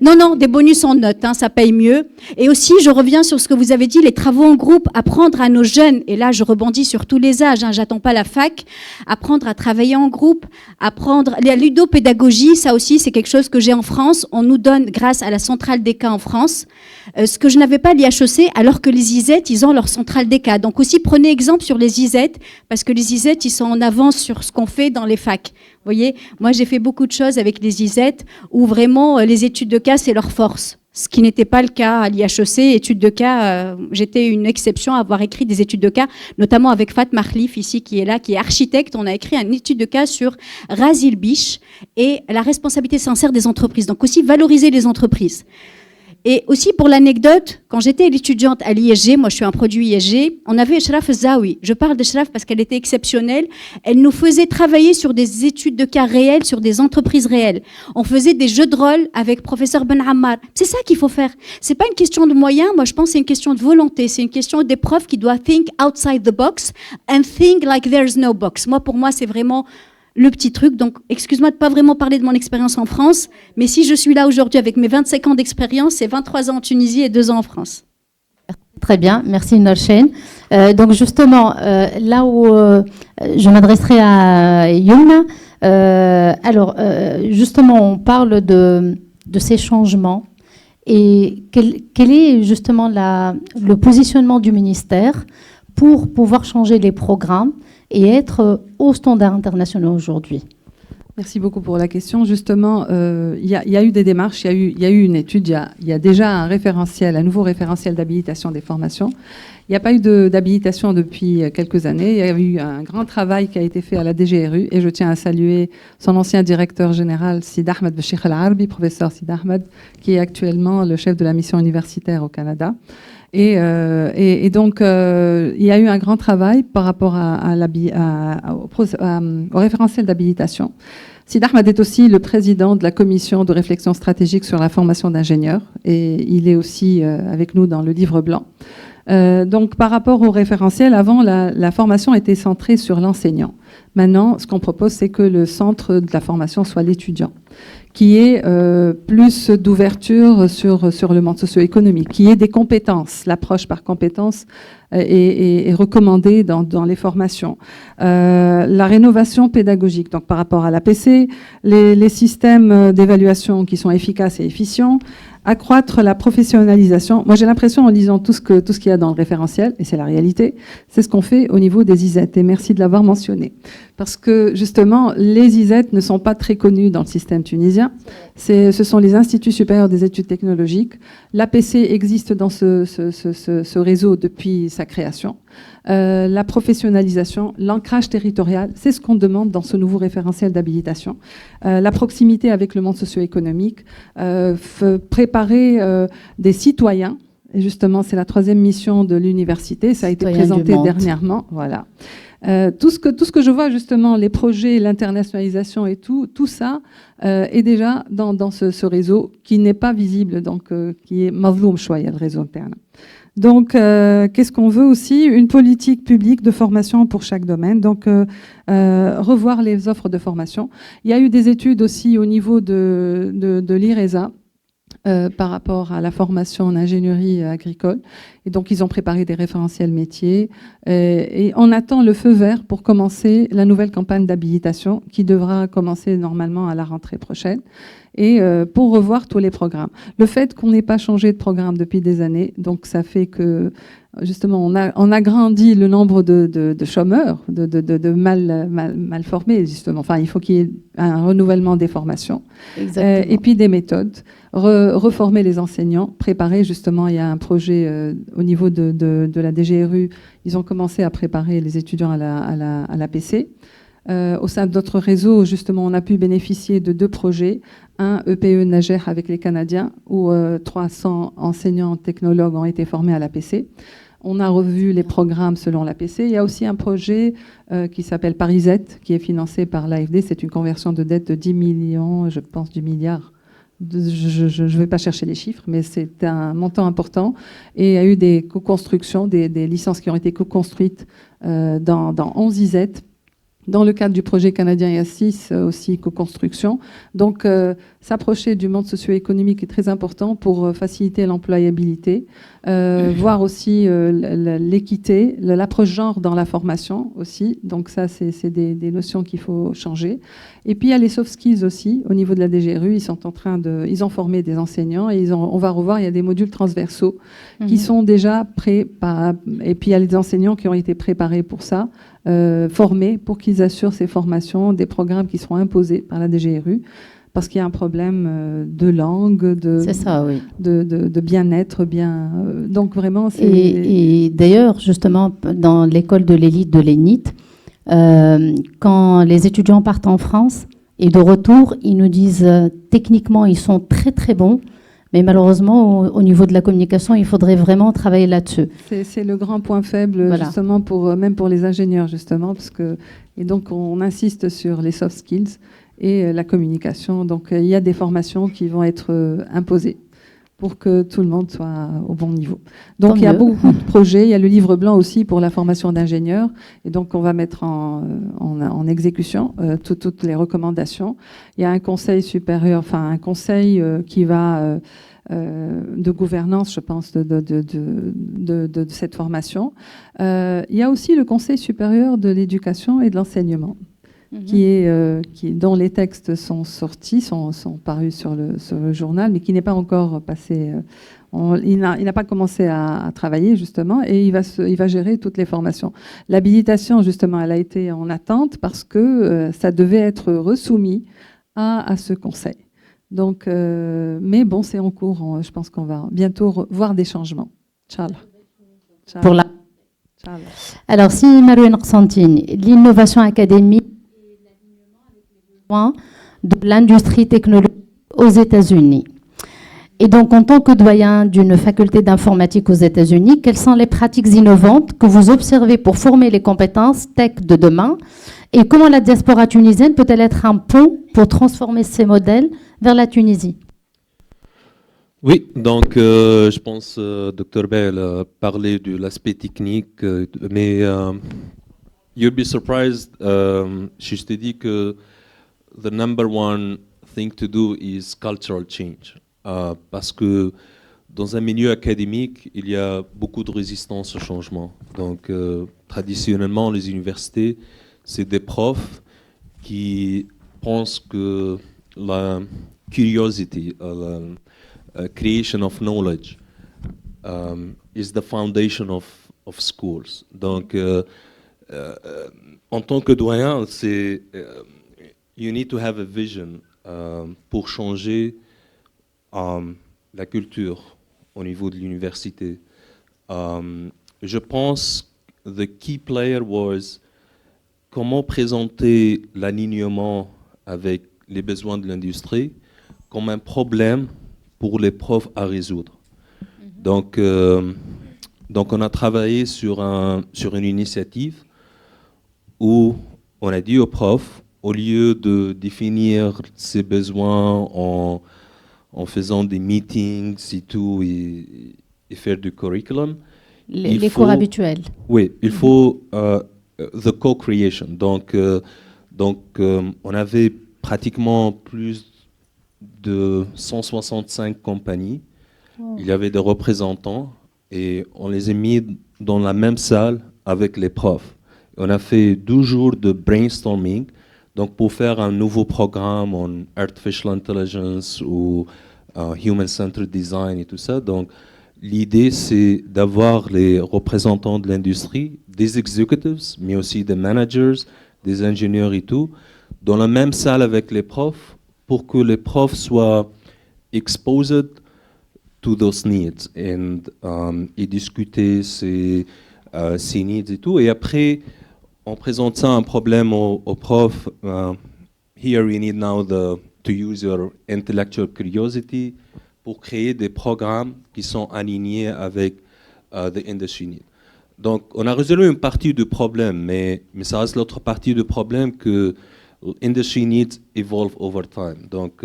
Non, des bonus en notes, hein, ça paye mieux. Et aussi, je reviens sur ce que vous avez dit, les travaux en groupe, apprendre à nos jeunes, et là je rebondis sur tous les âges, hein, j'attends pas la fac, apprendre à travailler en groupe, apprendre la ludopédagogie, ça aussi c'est quelque chose que j'ai en France, on nous donne grâce à la centrale des cas en France, ce que je n'avais pas à l'IHEC, alors que les ISET, ils ont leur centrale des cas. Donc aussi prenez exemple sur les ISET, parce que les ISET, ils sont en avance sur ce qu'on fait dans les facs. Vous voyez, moi j'ai fait beaucoup de choses avec les ISET où vraiment les études de cas c'est leur force, ce qui n'était pas le cas à l'IHEC. Études de cas, j'étais une exception à avoir écrit des études de cas, notamment avec Fat Mahlif ici qui est là, qui est architecte. On a écrit une étude de cas sur Razil Biche et la responsabilité sincère des entreprises. Donc aussi valoriser les entreprises. Et aussi, pour l'anecdote, quand j'étais étudiante à l'ISG, moi je suis un produit ISG, on avait Shraf Zawi. Je parle de Shraf parce qu'elle était exceptionnelle. Elle nous faisait travailler sur des études de cas réelles, sur des entreprises réelles. On faisait des jeux de rôle avec professeur Ben Ammar. C'est ça qu'il faut faire. C'est pas une question de moyens, moi je pense que c'est une question de volonté. C'est une question des profs qui doivent think outside the box and think like there's no box. Moi, pour moi, c'est vraiment le petit truc. Donc, excuse-moi de pas vraiment parler de mon expérience en France, mais si je suis là aujourd'hui avec mes 25 ans d'expérience, c'est 23 ans en Tunisie et 2 ans en France. Très bien, merci Norchen. Donc justement, là où je m'adresserai à Yumna, justement, on parle de ces changements et quel est justement le positionnement du ministère pour pouvoir changer les programmes et être aux standards internationaux aujourd'hui. Merci beaucoup pour la question. Justement, il y a eu des démarches, il y a eu une étude, il y a déjà un référentiel, un nouveau référentiel d'habilitation des formations. Il n'y a pas eu d'habilitation depuis quelques années. Il y a eu un grand travail qui a été fait à la DGRU et je tiens à saluer son ancien directeur général, Sid Ahmed Bachir Al-Arbi, professeur Sid Ahmed, qui est actuellement le chef de la mission universitaire au Canada. Et donc, il y a eu un grand travail par rapport au référentiel d'habilitation. Sid Ahmed est aussi le président de la commission de réflexion stratégique sur la formation d'ingénieurs et il est aussi avec nous dans le livre blanc. Donc, par rapport au référentiel, avant, la formation était centrée sur l'enseignant. Maintenant, ce qu'on propose, c'est que le centre de la formation soit l'étudiant, qui ait plus d'ouverture sur le monde socio-économique, qui ait des compétences. L'approche par compétences est recommandée dans les formations. La rénovation pédagogique, donc par rapport à l'APC, les systèmes d'évaluation qui sont efficaces et efficients, accroître la professionnalisation. Moi, j'ai l'impression, en lisant tout ce qu'il y a dans le référentiel, et c'est la réalité, c'est ce qu'on fait au niveau des ISET. Et merci de l'avoir mentionné. Parce que, justement, les ISET ne sont pas très connus dans le système tunisien. Ce sont les instituts supérieurs des études technologiques. L'APC existe dans ce réseau depuis sa création. La professionnalisation, l'ancrage territorial, c'est ce qu'on demande dans ce nouveau référentiel d'habilitation. La proximité avec le monde socio-économique, préparer des citoyens. Et justement, c'est la 3e mission de l'université. Ça a été présenté dernièrement. Voilà. Tout ce que je vois, justement, les projets, l'internationalisation et tout ça est déjà dans ce réseau qui n'est pas visible, donc qui est mazloum choya, le réseau interne. Donc, qu'est-ce qu'on veut aussi? Une politique publique de formation pour chaque domaine. Donc, revoir les offres de formation. Il y a eu des études aussi au niveau de l'IRESA par rapport à la formation en ingénierie agricole. Et donc, ils ont préparé des référentiels métiers. Et on attend le feu vert pour commencer la nouvelle campagne d'habilitation qui devra commencer normalement à la rentrée prochaine et pour revoir tous les programmes. Le fait qu'on n'ait pas changé de programme depuis des années, donc ça fait que justement on a grandi le nombre de chômeurs, de mal formés justement. Enfin, il faut qu'il y ait un renouvellement des formations. Et puis des méthodes, reformer les enseignants, préparer justement, il y a un projet au niveau de la DGRU, ils ont commencé à préparer les étudiants à la PC. Au sein de notre réseau, justement, on a pu bénéficier de 2 projets. Un EPE Nager avec les Canadiens, où 300 enseignants technologues ont été formés à l'APC. On a revu les programmes selon l'APC. Il y a aussi un projet qui s'appelle Parisette, qui est financé par l'AFD. C'est une conversion de dette de 10 millions, je pense, du milliard. Je ne vais pas chercher les chiffres, mais c'est un montant important. Et il y a eu des co-constructions, des licences qui ont été co-construites dans 11 ISET. Dans le cadre du projet canadien, il y a 6 aussi co-construction. Donc, s'approcher du monde socio-économique est très important pour faciliter l'employabilité, voir aussi l'équité, l'approche genre dans la formation aussi. Donc ça, c'est des notions qu'il faut changer. Et puis, il y a les soft skills aussi. Au niveau de la DGRU, ils ont formé des enseignants et on va revoir, il y a des modules transversaux qui sont déjà prêts. Et puis, il y a les enseignants qui ont été préparés pour ça. Formés pour qu'ils assurent ces formations, des programmes qui seront imposés par la DGRU, parce qu'il y a un problème de langue, de bien-être, donc vraiment c'est... Et d'ailleurs, justement, dans l'école de l'élite de l'ENIT, quand les étudiants partent en France et de retour, ils nous disent techniquement, ils sont très très bons, mais malheureusement, au niveau de la communication, il faudrait vraiment travailler là-dessus. C'est le grand point faible, justement, même pour les ingénieurs, justement, et donc on insiste sur les soft skills et la communication. Donc il y a des formations qui vont être imposées pour que tout le monde soit au bon niveau. Donc il y a beaucoup de projets. Il y a le livre blanc aussi pour la formation d'ingénieurs. Et donc on va mettre en exécution toutes les recommandations. Il y a un conseil supérieur, enfin un conseil qui va de gouvernance, je pense, de cette formation. Il y a aussi le conseil supérieur de l'éducation et de l'enseignement. Dont les textes sont sortis, sont parus sur le journal, mais qui n'est pas encore passé. Il n'a pas commencé à travailler, justement, et il va gérer toutes les formations. L'habilitation, justement, elle a été en attente parce que ça devait être resoumis à ce conseil. Donc, mais bon, c'est en cours. Je pense qu'on va bientôt voir des changements. Inch'Allah. Pour la... Alors, si Marouane Constantine, l'innovation académique de l'industrie technologique aux États-Unis. Et donc, en tant que doyen d'une faculté d'informatique aux États-Unis, quelles sont les pratiques innovantes que vous observez pour former les compétences tech de demain et comment la diaspora tunisienne peut-elle être un pont pour transformer ces modèles vers la Tunisie? Oui, donc je pense Dr Bell a parlé de l'aspect technique, mais you'll be surprised, je te dis que the number one thing to do is cultural change. Parce que dans un milieu académique, il y a beaucoup de résistance au changement. Donc, traditionnellement, les universités, c'est des profs qui pensent que la curiosity, la creation of knowledge is the foundation of schools. Donc, en tant que doyen, c'est... you need to have a vision pour changer la culture au niveau de l'université. Je pense the key player was comment présenter l'alignement avec les besoins de l'industrie comme un problème pour les profs à résoudre. Donc on a travaillé sur une initiative où on a dit aux profs, au lieu de définir ses besoins en faisant des meetings et tout, et faire du curriculum. Les cours habituels. Oui, il faut the co-creation. Donc on avait pratiquement plus de 165 compagnies. Wow. Il y avait des représentants et on les a mis dans la même salle avec les profs. On a fait 12 jours de brainstorming, donc pour faire un nouveau programme en artificial intelligence ou human-centered design et tout ça. Donc l'idée, c'est d'avoir les représentants de l'industrie, des executives, mais aussi des managers, des ingénieurs et tout, dans la même salle avec les profs pour que les profs soient exposed to those needs et discuter ces needs et tout. Et après, en présentant un problème aux profs, here you need now to use your intellectual curiosity pour créer des programmes qui sont alignés avec the industry need. Donc, on a résolu une partie du problème, mais ça reste l'autre partie du problème que industry needs evolve over time. Donc,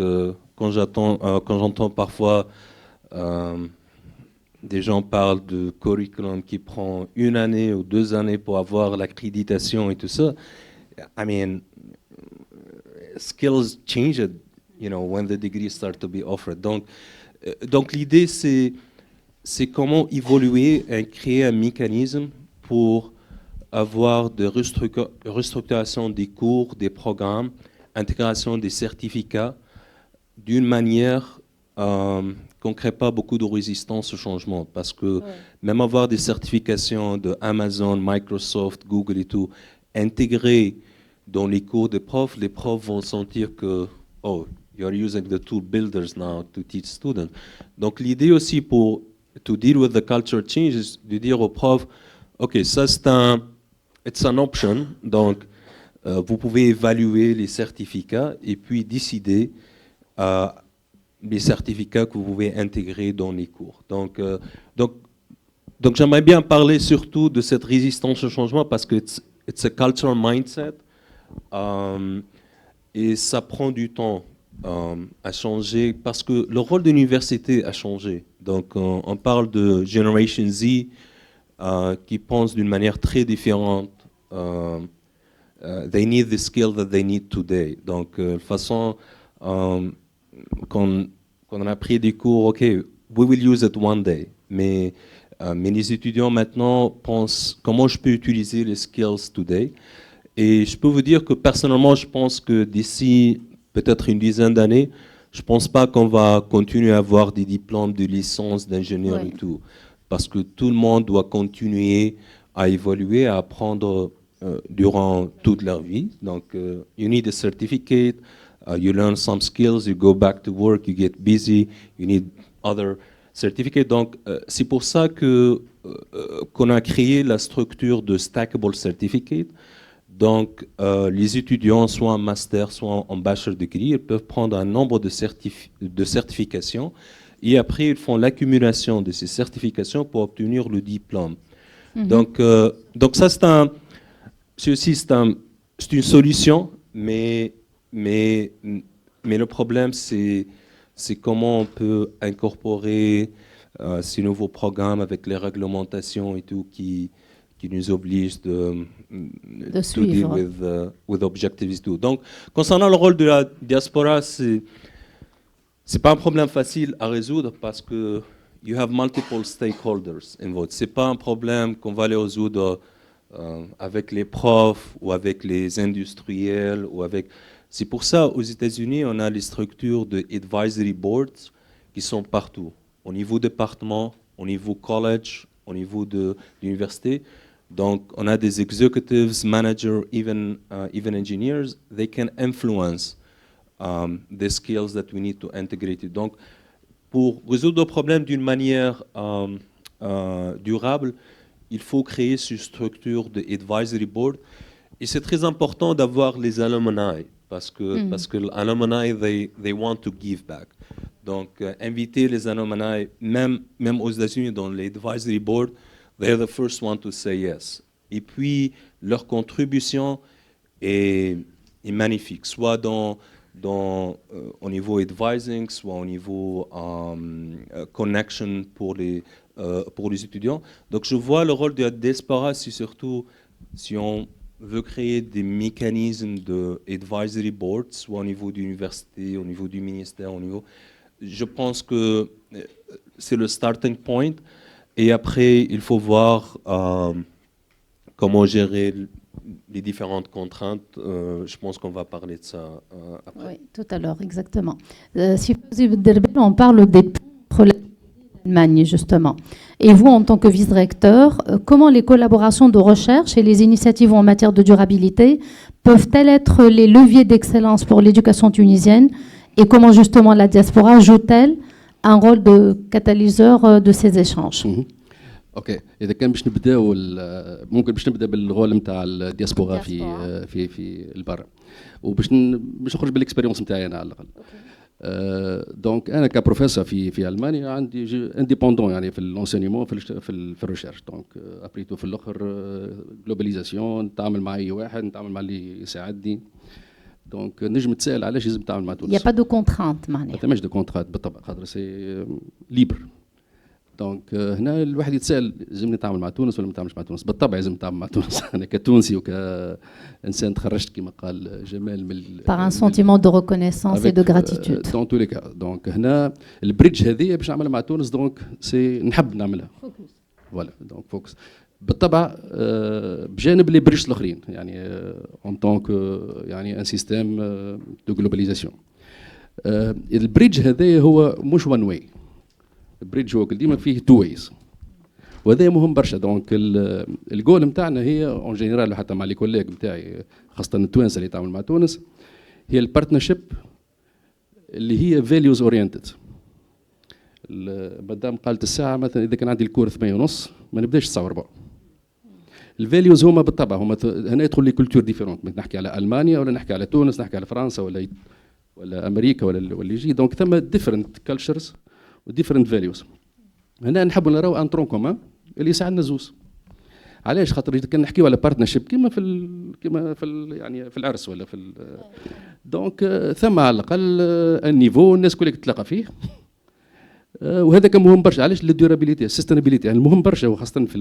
quand j'entends parfois des gens parlent de curriculum qui prend 1 année ou 2 années pour avoir l'accréditation et tout ça. I mean, skills change, you know, when the degrees start to be offered. Donc l'idée, c'est comment évoluer et créer un mécanisme pour avoir de restructuration des cours, des programmes, intégration des certificats d'une manière qu'on ne crée pas beaucoup de résistance au changement. Parce que même avoir des certifications de Amazon, Microsoft, Google et tout, intégrées dans les cours des profs, les profs vont sentir que, oh, you're using the tool builders now to teach students. Donc l'idée aussi pour to deal with the culture change is de dire aux profs, ok, ça it's an option, donc vous pouvez évaluer les certificats et puis décider les certificats que vous pouvez intégrer dans les cours. Donc j'aimerais bien parler surtout de cette résistance au changement parce que it's a cultural mindset et ça prend du temps à changer parce que le rôle de l'université a changé. Donc on parle de Generation Z qui pense d'une manière très différente. They need the skill that they need today. Donc de toute façon, quand on a pris des cours, OK, we will use it one day. Mais les étudiants maintenant pensent comment je peux utiliser les skills today. Et je peux vous dire que personnellement, je pense que d'ici peut-être une dizaine d'années, je ne pense pas qu'on va continuer à avoir des diplômes de licence d'ingénieur et tout. Parce que tout le monde doit continuer à évoluer, à apprendre durant toute leur vie. Donc, you need a certificate, you learn some skills, you go back to work, you get busy, you need other certificates. Donc, c'est pour ça qu'on a créé la structure de Stackable Certificate. Donc, les étudiants, soit en master, soit en bachelor degree, ils peuvent prendre un nombre de certifications et après, ils font l'accumulation de ces certifications pour obtenir le diplôme. Mm-hmm. Donc ça, c'est une solution, mais le problème, c'est comment on peut incorporer ces nouveaux programmes avec les réglementations et tout qui nous obligent de suivre with objectives et tout. Donc, concernant le rôle de la diaspora, c'est pas un problème facile à résoudre parce que you have multiple stakeholders involved. C'est pas un problème qu'on va aller résoudre avec les profs ou avec les industriels ou avec. C'est pour ça aux États-Unis on a les structures de advisory boards qui sont partout, au niveau département, au niveau college, au niveau de l'université. Donc on a des executives, managers, even engineers. They can influence the skills that we need to integrate. Donc, pour résoudre le problème d'une manière durable, il faut créer cette structure de advisory board. Et c'est très important d'avoir les alumni, parce que les alumni, they want to give back. Donc, inviter les alumni, même aux États-Unis, dans les advisory board, they're the first one to say yes. Et puis, leur contribution est magnifique, soit au niveau advising, soit au niveau connection pour les étudiants. Donc je vois le rôle de la diaspora, c'est surtout si on veut créer des mécanismes de advisory boards, soit au niveau d'université, au niveau du ministère, au niveau. Je pense que c'est le starting point. Et après, il faut voir comment gérer les différentes contraintes. Je pense qu'on va parler de ça après. Oui, tout à l'heure, exactement. Si on parle des problèmes d'Allemagne, justement. Et vous, en tant que vice-recteur, comment les collaborations de recherche et les initiatives en matière de durabilité peuvent-elles être les leviers d'excellence pour l'éducation tunisienne et comment, justement, la diaspora joue-t-elle un rôle de catalyseur de ces échanges? اوكي اذا كان باش نبداو ممكن باش نبدا بالغول نتاع الدياسبورا في البر وباش نخرج بالاكسبيريونس نتاعي انا على الاقل. دونك انا كبروفيسور في المانيا عندي انديبوندون يعني في الانسينيمون في الريشيرش. دونك ابريتو في الاخر جلوباليزاسيون، نتعامل مع اي واحد، نتعامل مع اللي يساعدني. دونك نجم تسال علاش لازم نتعامل مع تونس. يا با دو كونترانت معناها. ما ثماش دو كونترانت بالطبع، خاطر سي ليبر. دونك هنا الواحد يتسال لازم نتعامل مع تونس ولا ما نتعاملش مع تونس؟ بالطبع لازم نتعامل مع تونس. انا كتونسي وكانسان تخرجت كما قال جمال من par un sentiment de reconnaissance et de gratitude. dans tous les cas. دونك هنا البريدج هذه باش نعملها مع تونس، دونك سي نحب نعملها. فوالا دونك فوكس. بالطبع بجانب لي بريدج الاخرين يعني اون طونك يعني ان سيستيم دو جلوباليزاسيون. البريدج هذا هو مش وان واي. البريدج هو ديما فيه تو ويز وهذا مهم برشا. دونك الجول نتاعنا هي اون جينيرال حتى مع لي كوليغ نتاعي خاصه التوانسه اللي يتعامل مع تونس هي البارتنرشيب اللي هي فاليوز اورينتد. مادام قالت الساعه مثلا اذا كان عندي الكور 8:30 ما نبداش 9:15. الفاليوز هما بالطبع هما هنا يدخل لي كولتور ديفيرونت، نحكي على المانيا ولا نحكي على تونس، نحكي على فرنسا ولا امريكا ولا يجي. دونك ثم ديفرنت كالتشرز وديفرنت فاليوز. هنا نحبوا نراو ان ترون كومان اللي يساعدنا زوز. علاش؟ خاطر اذا كان نحكيو على بارتنرشيب كيما يعني في العرس ولا في دونك ثم على الاقل النيفو الناس كلها تتلاقى فيه. وهذا كان مهم برشا. علاش؟ للديورابيليتي السستينابيليتي يعني مهم برشا، وخاصه في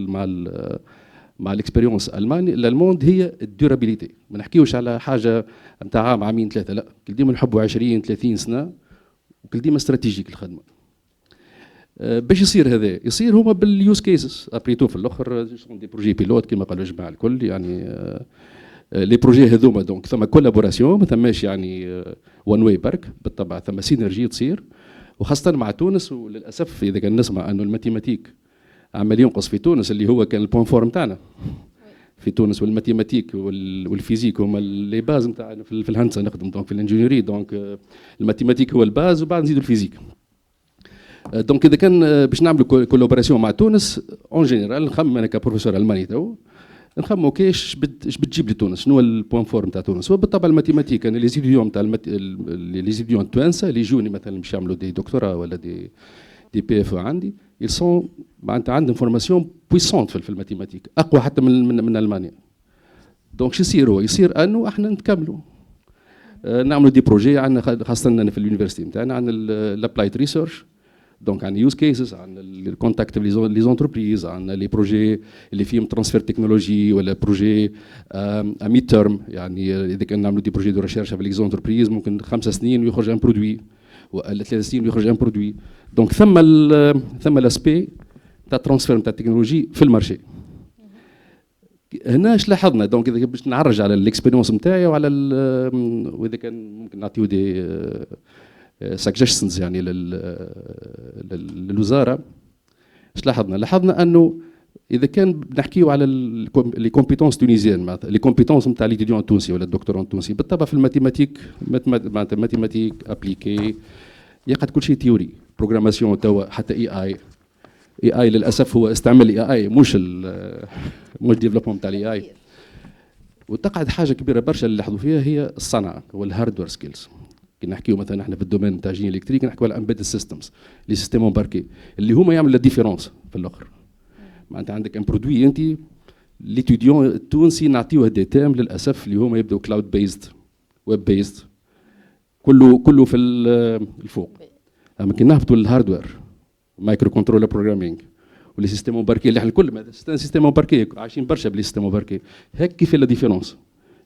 مع الاكسبيريونس الالموند هي الديورابيليتي. ما نحكيوش على حاجه نتاع عام عامين ثلاثه، لا، كل ديما نحبوا 20 30 سنه وكل ديما استراتيجيك الخدمه. باش يصير هذا يصير هما باليوز كيسز ابريتو في الاخر دي بروجي بيلوت كما قالوا الجماعه الكل يعني لي بروجي هذوما. دونك ثم كولابوراسيون ما ثماش يعني وان واي برك، بالطبع ثم سينرجي تصير وخاصه مع تونس. وللاسف اذا كان نسمع انه الماتيماتيك عمال ينقص في تونس اللي هو كان البوان فور نتاعنا في تونس، والماتيماتيك والفيزيك هما لي باز نتاعنا في الهندسه نخدم دونك في الانجينيري. دونك الماتيماتيك هو الباز وبعد نزيدوا الفيزيك. دونك اذا كان باش نعملوا كولابوراسيون مع تونس اون جينيرال نخمم انا كبروفيسور الماني تو نخمم اوكي ايش بتجيب لتونس، شنو البوان فور نتاع تونس. وبالطبع الماتيماتيك انا لي زيديون نتاع لي زيديون التوانسه اللي يجوني مثلا باش يعملوا دي دكتوراه ولا دي بي اف عندي يلسون معناتها عندهم فورماسيون بويسونت في الماتيماتيك اقوى حتى من المانيا. دونك شو يصير انه احنا نكملوا نعملوا دي بروجي عندنا خاصه في اليونيفرسيتي نتاعنا عن الابلايد ريسيرش. دونك عن يوز كيسز، عن الكونتاكت لي زونتربريز، عن لي بروجي اللي فيهم ترانسفير تكنولوجي ولا بروجي ميد تيرم. يعني اذا كان نعملوا دي بروجي دو ريشيرش في لي زونتربريز ممكن 5 سنين ويخرج ان برودوي ولا 3 سنين ويخرج ان برودوي. دونك ثم لاسبي تاع ترانسفير تاع التكنولوجي في المارشي. هنا اش لاحظنا؟ دونك اذا باش نعرج على الاكسبيريونس نتاعي وعلى واذا كان ممكن نعطيو دي سجشنز يعني للوزاره. اش لاحظنا؟ لاحظنا انه اذا كان نحكيو على لي كومبيتونس تونيزيان لي كومبيتونس نتاع ليتيديون التونسي ولا الدكتورون التونسي، بالطبع في الماتيماتيك معناتها ماتيماتيك ابليكي يقعد كل شيء تيوري بروغراماسيون توا حتى اي للاسف هو استعمال اي مش ديفلوبمون تاع اي. وتقعد حاجه كبيره برشا اللي لاحظوا فيها هي الصنعه والهاردوير سكيلز. كي نحكيو مثلا احنا في الدومين تاع جين الكتريك نحكيو على امبيدد سيستمز لي سيستيم امباركي اللي هما يعملوا لا ديفيرونس في الاخر. معناتها عندك ان برودوي انت ليتوديون التونسي نعطيوه دي تيم للاسف اللي هما يبداو كلاود بيزد ويب بيزد كله في الفوق. اما كي نهبطوا للهاردوير مايكرو كنترولر بروجرامينج ولي سيستيم امباركي اللي احنا الكل سيستيم امباركي عايشين برشا بلي سيستيم امباركي هيك كيف لا ديفيرونس.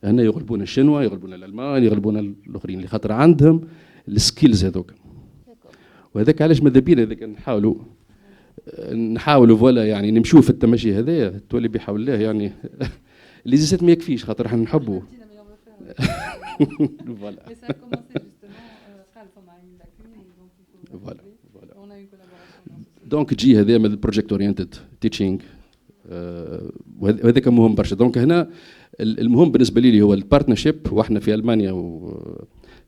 هنا يغلبونا الشنوا، يغلبونا الالمان، يغلبونا الاخرين اللي خاطر عندهم السكيلز هذوك. وهذاك علاش ماذا بينا اذا كان نحاولوا فوالا يعني نمشوا في التمشي هذايا تولي بحول الله يعني اللي زيت ما يكفيش خاطر احنا نحبوا. فوالا فوالا دونك تجي هذا من البروجيكت اورينتد تيتشينغ وهذاك مهم برشا. دونك هنا المهم بالنسبه لي هو البارتنرشيب. واحنا في المانيا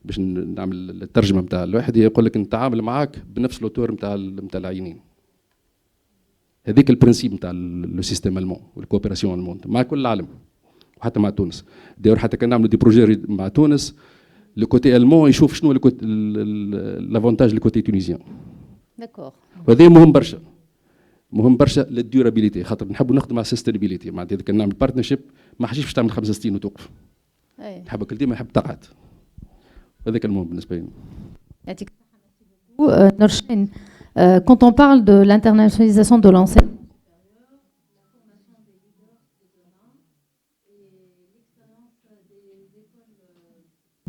باش نعمل الترجمه نتاع الواحد يقول لك نتعامل معاك بنفس لوتور نتاع العينين. هذيك البرنسيب نتاع لو سيستيم المون والكوبيراسيون المون مع كل العالم وحتى مع تونس. داير حتى كان نعملوا دي بروجي مع تونس لو كوتي المون يشوف شنو لافونتاج لو كوتي تونيزيان. داكور. وهذا مهم برشا، مهم برشا للديورابيليتي خاطر نحبوا نخدم على السستينابيليتي. معناتها اذا كان نعمل بارتنرشيب ما حاجيش باش تعمل 5 سنين وتوقف. نحب كل ديما نحب تقعد. هذاك المهم بالنسبه لي. يعطيك الصحة. Norchen, quand on parle de l'internationalisation de l'enseignement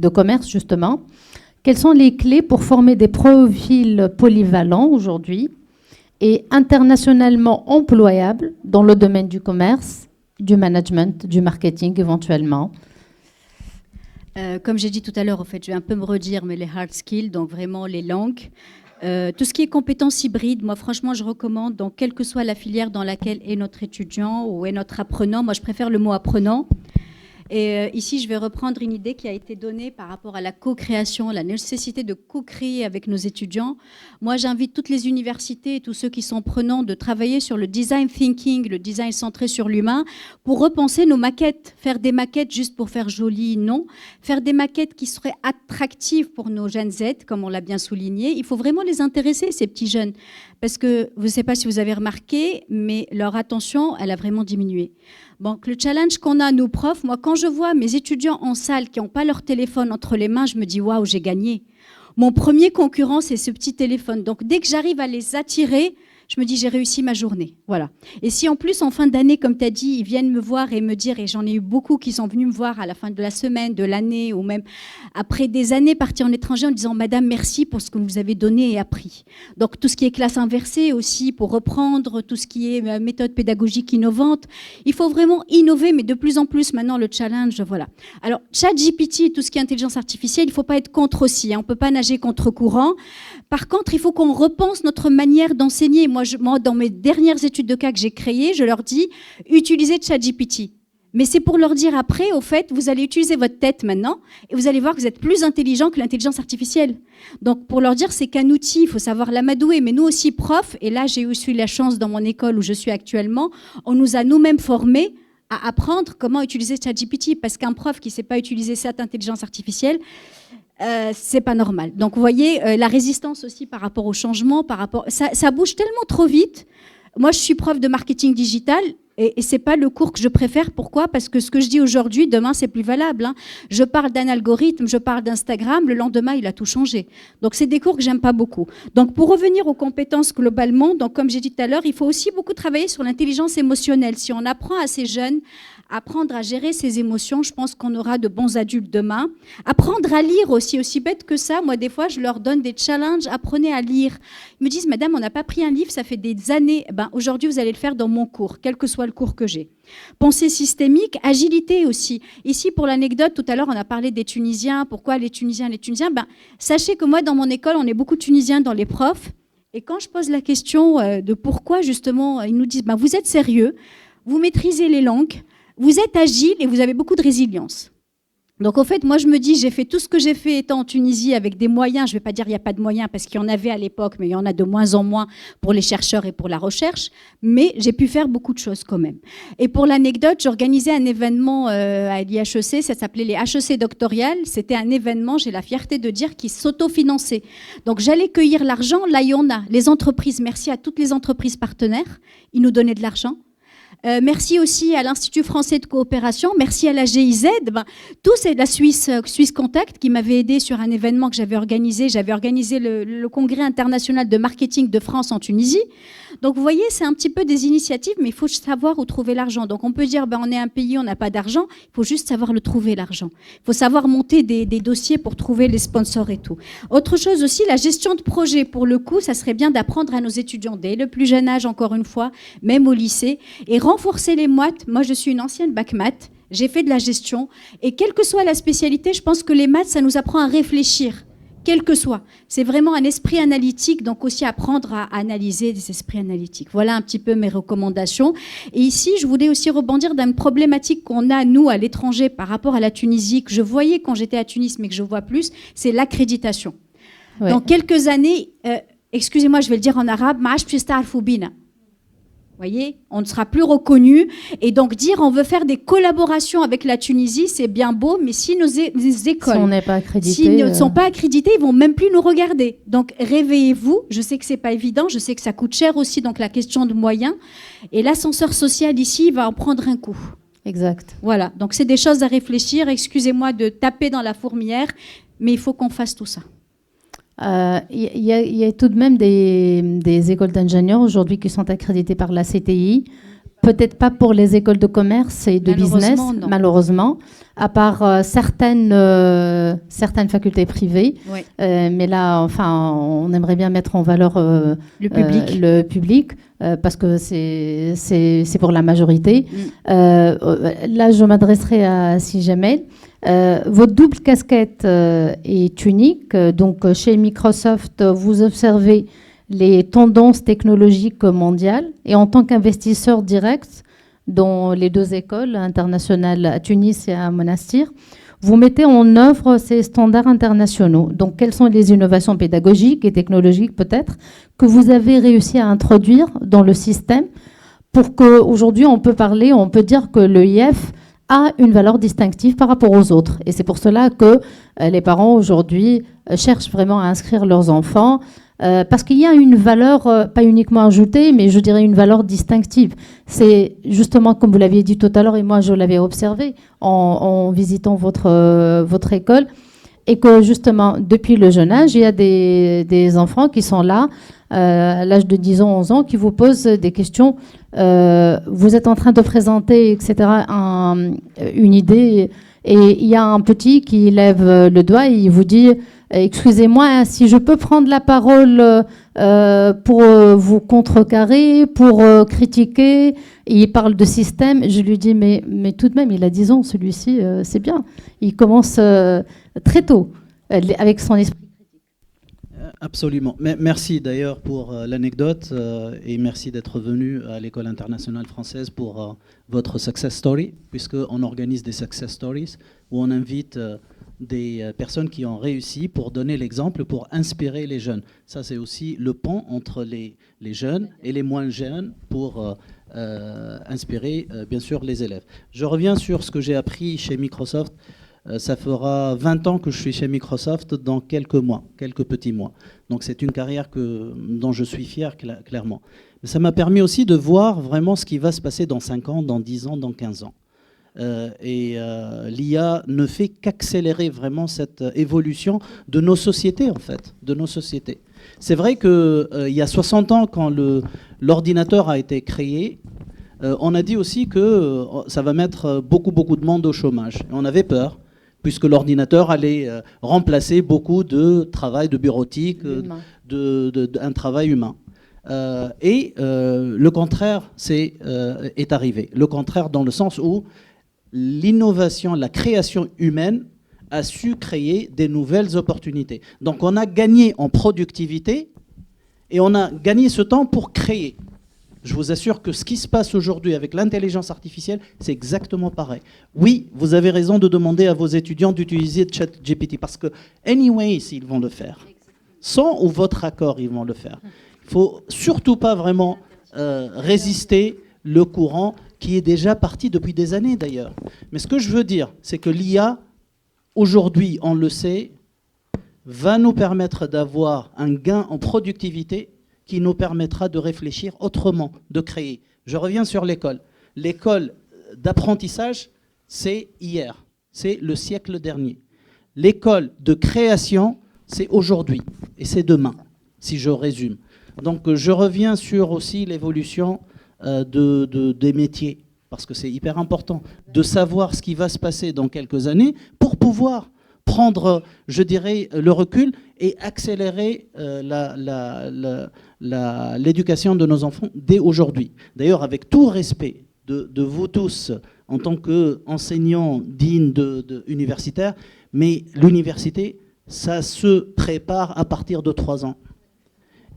de commerce justement, quelles sont les clés pour former des profils polyvalents aujourd'hui et internationalement employables dans le domaine du commerce, du management, du marketing éventuellement? Comme j'ai dit tout à l'heure, en fait, je vais un peu me redire, mais les hard skills, donc vraiment les langues. Tout ce qui est compétences hybrides, moi franchement je recommande, donc quelle que soit la filière dans laquelle est notre étudiant ou est notre apprenant, moi je préfère le mot apprenant. Et ici, je vais reprendre une idée qui a été donnée par rapport à la co-création, la nécessité de co-créer avec nos étudiants. Moi, j'invite toutes les universités et tous ceux qui sont prenants de travailler sur le design thinking, le design centré sur l'humain, pour repenser nos maquettes. Faire des maquettes juste pour faire joli, non. Faire des maquettes qui seraient attractives pour nos jeunes Z, comme on l'a bien souligné. Il faut vraiment les intéresser, ces petits jeunes. Parce que, je ne sais pas si vous avez remarqué, mais leur attention, elle a vraiment diminué. Donc, le challenge qu'on a, nous profs, moi, quand je vois mes étudiants en salle qui n'ont pas leur téléphone entre les mains, je me dis, waouh, j'ai gagné. Mon premier concurrent, c'est ce petit téléphone. Donc, dès que j'arrive à les attirer, je me dis, j'ai réussi ma journée. Voilà. Et si en plus, en fin d'année, comme tu as dit, ils viennent me voir et me dire, et j'en ai eu beaucoup qui sont venus me voir à la fin de la semaine, de l'année, ou même après des années partis en étranger en disant, Madame, merci pour ce que vous avez donné et appris. Donc, tout ce qui est classe inversée aussi, pour reprendre tout ce qui est méthode pédagogique innovante. Il faut vraiment innover, mais de plus en plus maintenant, le challenge, voilà. Alors, ChatGPT et tout ce qui est intelligence artificielle, il ne faut pas être contre aussi. Hein. On ne peut pas nager contre courant. Par contre, il faut qu'on repense notre manière d'enseigner. Moi, dans mes dernières études de cas que j'ai créées, je leur dis, utilisez ChatGPT. Mais c'est pour leur dire après, au fait, vous allez utiliser votre tête maintenant et vous allez voir que vous êtes plus intelligent que l'intelligence artificielle. Donc, pour leur dire, c'est qu'un outil, il faut savoir l'amadouer. Mais nous aussi, profs, et là, j'ai aussi eu la chance dans mon école où je suis actuellement, on nous a nous-mêmes formés à apprendre comment utiliser ChatGPT. Parce qu'un prof qui ne sait pas utiliser cette intelligence artificielle, c'est pas normal. Donc vous voyez, la résistance aussi par rapport au changement, ça bouge tellement trop vite. Moi, je suis prof de marketing digital et c'est pas le cours que je préfère. Pourquoi ? Parce que ce que je dis aujourd'hui, demain, c'est plus valable. Hein. Je parle d'un algorithme, je parle d'Instagram, le lendemain, il a tout changé. Donc, c'est des cours que j'aime pas beaucoup. Donc, pour revenir aux compétences globalement, donc comme j'ai dit tout à l'heure, il faut aussi beaucoup travailler sur l'intelligence émotionnelle. Si on apprend à ces jeunes apprendre à gérer ses émotions, je pense qu'on aura de bons adultes demain. Apprendre à lire aussi bête que ça. Moi, des fois, je leur donne des challenges. Apprenez à lire. Ils me disent, Madame, on n'a pas pris un livre, ça fait des années. Ben, aujourd'hui, vous allez le faire dans mon cours, quel que soit le cours que j'ai. Pensée systémique, agilité aussi. Ici, pour l'anecdote, tout à l'heure, on a parlé des Tunisiens. Pourquoi les Tunisiens ben, sachez que moi, dans mon école, on est beaucoup de Tunisiens dans les profs. Et quand je pose la question de pourquoi, justement, ils nous disent, ben, vous êtes sérieux, vous maîtrisez les langues, vous êtes agile et vous avez beaucoup de résilience. Donc, au fait, moi, je me dis, j'ai fait tout ce que j'ai fait étant en Tunisie avec des moyens. Je ne vais pas dire qu'il n'y a pas de moyens parce qu'il y en avait à l'époque, mais il y en a de moins en moins pour les chercheurs et pour la recherche. Mais j'ai pu faire beaucoup de choses quand même. Et pour l'anecdote, j'organisais un événement à l'IHEC. Ça s'appelait les HEC doctoriales. C'était un événement, j'ai la fierté de dire, qui s'autofinançait. Donc, j'allais cueillir l'argent. Là, il y en a. Les entreprises, merci à toutes les entreprises partenaires. Ils nous donnaient de l'argent. Merci aussi à l'Institut français de coopération, merci à la GIZ, tout c'est la Suisse Contact qui m'avait aidé sur un événement que j'avais organisé. J'avais organisé le congrès international de marketing de France en Tunisie. Donc vous voyez, c'est un petit peu des initiatives, mais il faut savoir où trouver l'argent. Donc on peut dire, ben, on est un pays, on n'a pas d'argent, il faut juste savoir le trouver, l'argent. Il faut savoir monter des dossiers pour trouver les sponsors et tout. Autre chose aussi, la gestion de projet. Pour le coup, ça serait bien d'apprendre à nos étudiants dès le plus jeune âge, encore une fois, même au lycée, et renforcer les maths. Moi, je suis une ancienne bac maths, j'ai fait de la gestion, et quelle que soit la spécialité, je pense que les maths, ça nous apprend à réfléchir. Quel que soit. C'est vraiment un esprit analytique, donc aussi apprendre à analyser des esprits analytiques. Voilà un petit peu mes recommandations. Et ici, je voulais aussi rebondir d'une problématique qu'on a, nous, à l'étranger, par rapport à la Tunisie, que je voyais quand j'étais à Tunis, mais que je vois plus, c'est l'accréditation. Ouais. Dans quelques années, excusez-moi, je vais le dire en arabe, vous voyez, on ne sera plus reconnu. Et donc dire on veut faire des collaborations avec la Tunisie, c'est bien beau, mais si nos écoles si on n'est pas accrédité, ne sont pas accréditées, ils vont même plus nous regarder. Donc réveillez-vous. Je sais que c'est pas évident, je sais que ça coûte cher aussi, donc la question de moyens. Et l'ascenseur social ici va en prendre un coup. Exact. Voilà, donc c'est des choses à réfléchir. Excusez-moi de taper dans la fourmilière, mais il faut qu'on fasse tout ça. Il y a tout de même des écoles d'ingénieurs aujourd'hui qui sont accréditées par la CTI. Peut-être pas pour les écoles de commerce et de business, malheureusement, à part certaines facultés privées. Ouais. Mais là, enfin, on aimerait bien mettre en valeur le public parce que c'est pour la majorité. Là, je m'adresserai à Sijamel. Votre double casquette est unique. Donc, chez Microsoft, vous observez les tendances technologiques mondiales et en tant qu'investisseur direct dans les deux écoles internationales à Tunis et à Monastir, vous mettez en œuvre ces standards internationaux. Donc, quelles sont les innovations pédagogiques et technologiques peut-être que vous avez réussi à introduire dans le système pour qu'aujourd'hui on peut dire que l'EIF a une valeur distinctive par rapport aux autres. Et c'est pour cela que les parents aujourd'hui cherchent vraiment à inscrire leurs enfants parce qu'il y a une valeur, pas uniquement ajoutée, mais je dirais une valeur distinctive. C'est justement, comme vous l'aviez dit tout à l'heure, et moi je l'avais observé en visitant votre école, et que justement, depuis le jeune âge, il y a des enfants qui sont là, à l'âge de 10 ans, 11 ans, qui vous posent des questions. Vous êtes en train de présenter, etc., une idée, et il y a un petit qui lève le doigt et il vous dit « Excusez-moi, si je peux prendre la parole pour vous contrecarrer, pour critiquer », et il parle de système. Je lui dis « Mais tout de même, il a 10 ans, celui-ci, c'est bien. Il commence très tôt, avec son esprit. » Absolument. Merci d'ailleurs pour l'anecdote et merci d'être venu à l'École internationale française pour votre success story, puisqu'on organise des success stories où on invite des personnes qui ont réussi pour donner l'exemple, pour inspirer les jeunes. Ça, c'est aussi le pont entre les jeunes et les moins jeunes pour inspirer, bien sûr, les élèves. Je reviens sur ce que j'ai appris chez Microsoft. Ça fera 20 ans que je suis chez Microsoft dans quelques mois, quelques petits mois. Donc c'est une carrière dont je suis fier, clairement. Mais ça m'a permis aussi de voir vraiment ce qui va se passer dans 5 ans, dans 10 ans, dans 15 ans. L'IA ne fait qu'accélérer vraiment cette évolution de nos sociétés, en fait, de nos sociétés. C'est vrai qu'il y a 60 ans, quand l'ordinateur a été créé, on a dit aussi que ça va mettre beaucoup de monde au chômage. Et on avait peur, puisque l'ordinateur allait remplacer beaucoup de travail, de bureautique, un travail humain. Le contraire est arrivé. Le contraire dans le sens où l'innovation, la création humaine a su créer des nouvelles opportunités. Donc on a gagné en productivité et on a gagné ce temps pour créer. Je vous assure que ce qui se passe aujourd'hui avec l'intelligence artificielle, c'est exactement pareil. Oui, vous avez raison de demander à vos étudiants d'utiliser ChatGPT parce que, anyways, ils vont le faire. Sans ou votre accord, ils vont le faire. Il ne faut surtout pas vraiment résister le courant qui est déjà parti depuis des années d'ailleurs. Mais ce que je veux dire, c'est que l'IA, aujourd'hui, on le sait, va nous permettre d'avoir un gain en productivité qui nous permettra de réfléchir autrement, de créer. Je reviens sur l'école. L'école d'apprentissage, c'est hier, c'est le siècle dernier. L'école de création, c'est aujourd'hui et c'est demain, si je résume. Donc je reviens sur aussi l'évolution des métiers, parce que c'est hyper important de savoir ce qui va se passer dans quelques années pour pouvoir prendre, je dirais, le recul et accélérer l'éducation de nos enfants dès aujourd'hui. D'ailleurs, avec tout respect de vous tous en tant qu'enseignants dignes universitaires, mais l'université, ça se prépare à partir de 3 ans.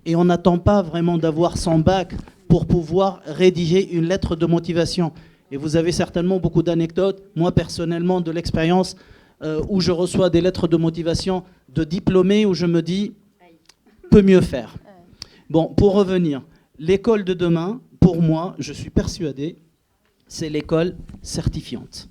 Et on n'attend pas vraiment d'avoir son bac pour pouvoir rédiger une lettre de motivation. Et vous avez certainement beaucoup d'anecdotes. Moi, personnellement, de l'expérience où je reçois des lettres de motivation de diplômés où je me dis, peut mieux faire. Bon, pour revenir, l'école de demain, pour moi, je suis persuadé, c'est l'école certifiante.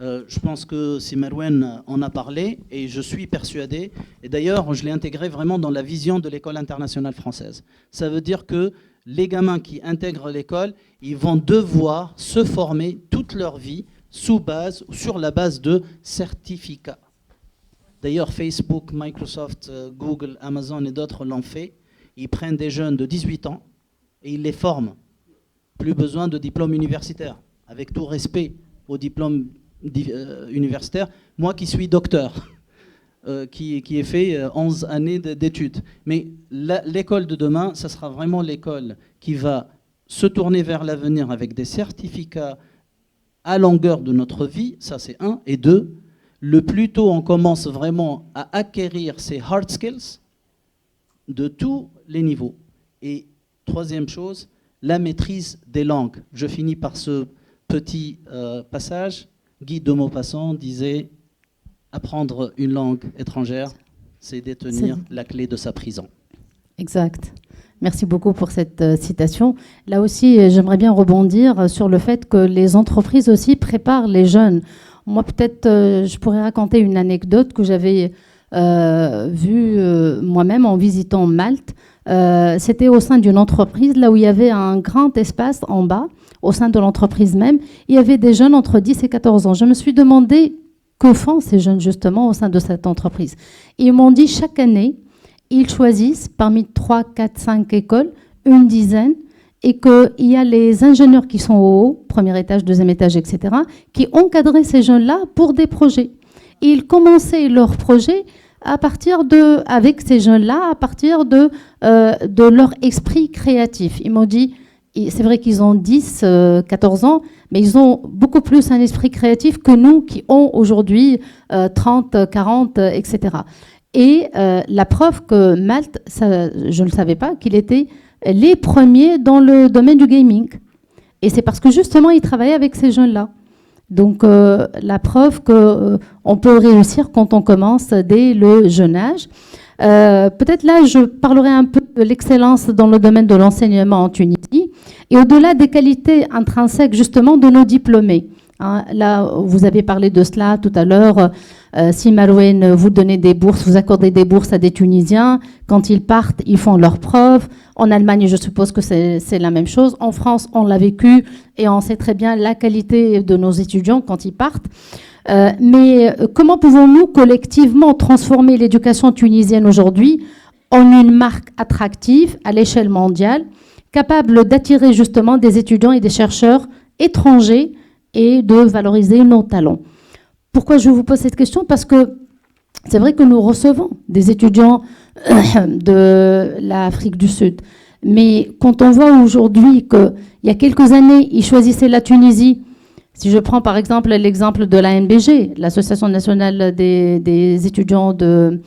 Je pense que Simerwen en a parlé et je suis persuadé, et d'ailleurs je l'ai intégré vraiment dans la vision de l'école internationale française. Ça veut dire que les gamins qui intègrent l'école, ils vont devoir se former toute leur vie sur la base de certificats. D'ailleurs Facebook, Microsoft, Google, Amazon et d'autres l'ont fait. Ils prennent des jeunes de 18 ans et ils les forment. Plus besoin de diplôme universitaire, avec tout respect au diplôme universitaire. Moi qui suis docteur, qui ai fait 11 années d'études. Mais l'école de demain, ça sera vraiment l'école qui va se tourner vers l'avenir avec des certificats à longueur de notre vie, ça c'est 1. Et 2, le plus tôt on commence vraiment à acquérir ces hard skills de tous les niveaux. Et 3e chose, la maîtrise des langues. Je finis par ce petit passage. Guy de Maupassant disait « Apprendre une langue étrangère, c'est détenir la clé de sa prison ». Exact. Merci beaucoup pour cette citation. Là aussi, j'aimerais bien rebondir sur le fait que les entreprises aussi préparent les jeunes. Moi, peut-être, je pourrais raconter une anecdote que j'avais vue moi-même en visitant Malte. C'était au sein d'une entreprise, là où il y avait un grand espace en bas, au sein de l'entreprise même. Il y avait des jeunes entre 10 et 14 ans. Je me suis demandé que font ces jeunes justement au sein de cette entreprise. Et ils m'ont dit chaque année, ils choisissent parmi 3, 4, 5 écoles, une dizaine, et qu'il y a les ingénieurs qui sont au haut, premier étage, deuxième étage, etc., qui encadraient ces jeunes-là pour des projets. Et ils commençaient leurs projets avec ces jeunes-là, à partir de leur esprit créatif. Ils m'ont dit, c'est vrai qu'ils ont 10, 14 ans, mais ils ont beaucoup plus un esprit créatif que nous qui ont aujourd'hui 30, 40, etc. Et la preuve que Malte, ça, je ne le savais pas, qu'il était les premiers dans le domaine du gaming. Et c'est parce que justement, ils travaillaient avec ces jeunes-là. Donc la preuve qu'on peut réussir quand on commence dès le jeune âge. Peut-être là, je parlerai un peu de l'excellence dans le domaine de l'enseignement en Tunisie et au-delà des qualités intrinsèques justement de nos diplômés. Hein, là, vous avez parlé de cela tout à l'heure. Si Marouane, vous donnez des bourses, vous accordez des bourses à des Tunisiens. Quand ils partent, ils font leurs preuves. En Allemagne, je suppose que c'est la même chose. En France, on l'a vécu et on sait très bien la qualité de nos étudiants quand ils partent. Mais comment pouvons-nous collectivement transformer l'éducation tunisienne aujourd'hui en une marque attractive à l'échelle mondiale, capable d'attirer justement des étudiants et des chercheurs étrangers et de valoriser nos talents? Pourquoi je vous pose cette question? Parce que c'est vrai que nous recevons des étudiants de l'Afrique du Sud. Mais quand on voit aujourd'hui qu'il y a quelques années, ils choisissaient la Tunisie, si je prends par exemple l'exemple de l'ANBG, l'Association nationale des étudiants de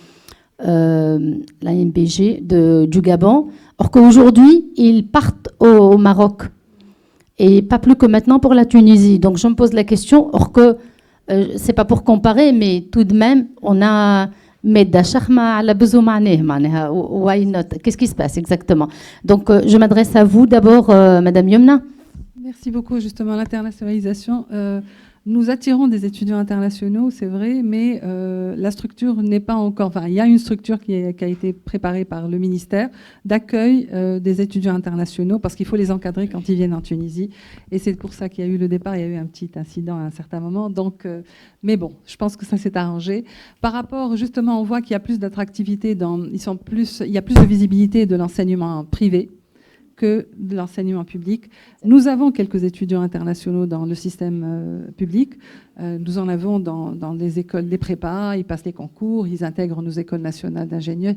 l'ANBG du Gabon, or qu'aujourd'hui, ils partent au Maroc. Et pas plus que maintenant pour la Tunisie. Donc je me pose la question, or que c'est pas pour comparer, mais tout de même, on a why not? Qu'est-ce qui se passe exactement? Donc je m'adresse à vous d'abord, Madame Yumna. Merci beaucoup. Justement, l'internationalisation, Nous attirons des étudiants internationaux, c'est vrai, mais la structure n'est pas encore... Enfin, il y a une structure qui a été préparée par le ministère d'accueil des étudiants internationaux, parce qu'il faut les encadrer quand ils viennent en Tunisie. Et c'est pour ça qu'il y a eu le départ, il y a eu un petit incident à un certain moment. Donc, mais bon, je pense que ça s'est arrangé. Par rapport, justement, on voit qu'il y a plus d'attractivité, il y a plus de visibilité de l'enseignement privé que de l'enseignement public. Nous avons quelques étudiants internationaux dans le système public. Nous en avons dans les écoles des prépas, ils passent les concours, ils intègrent nos écoles nationales d'ingénieurs.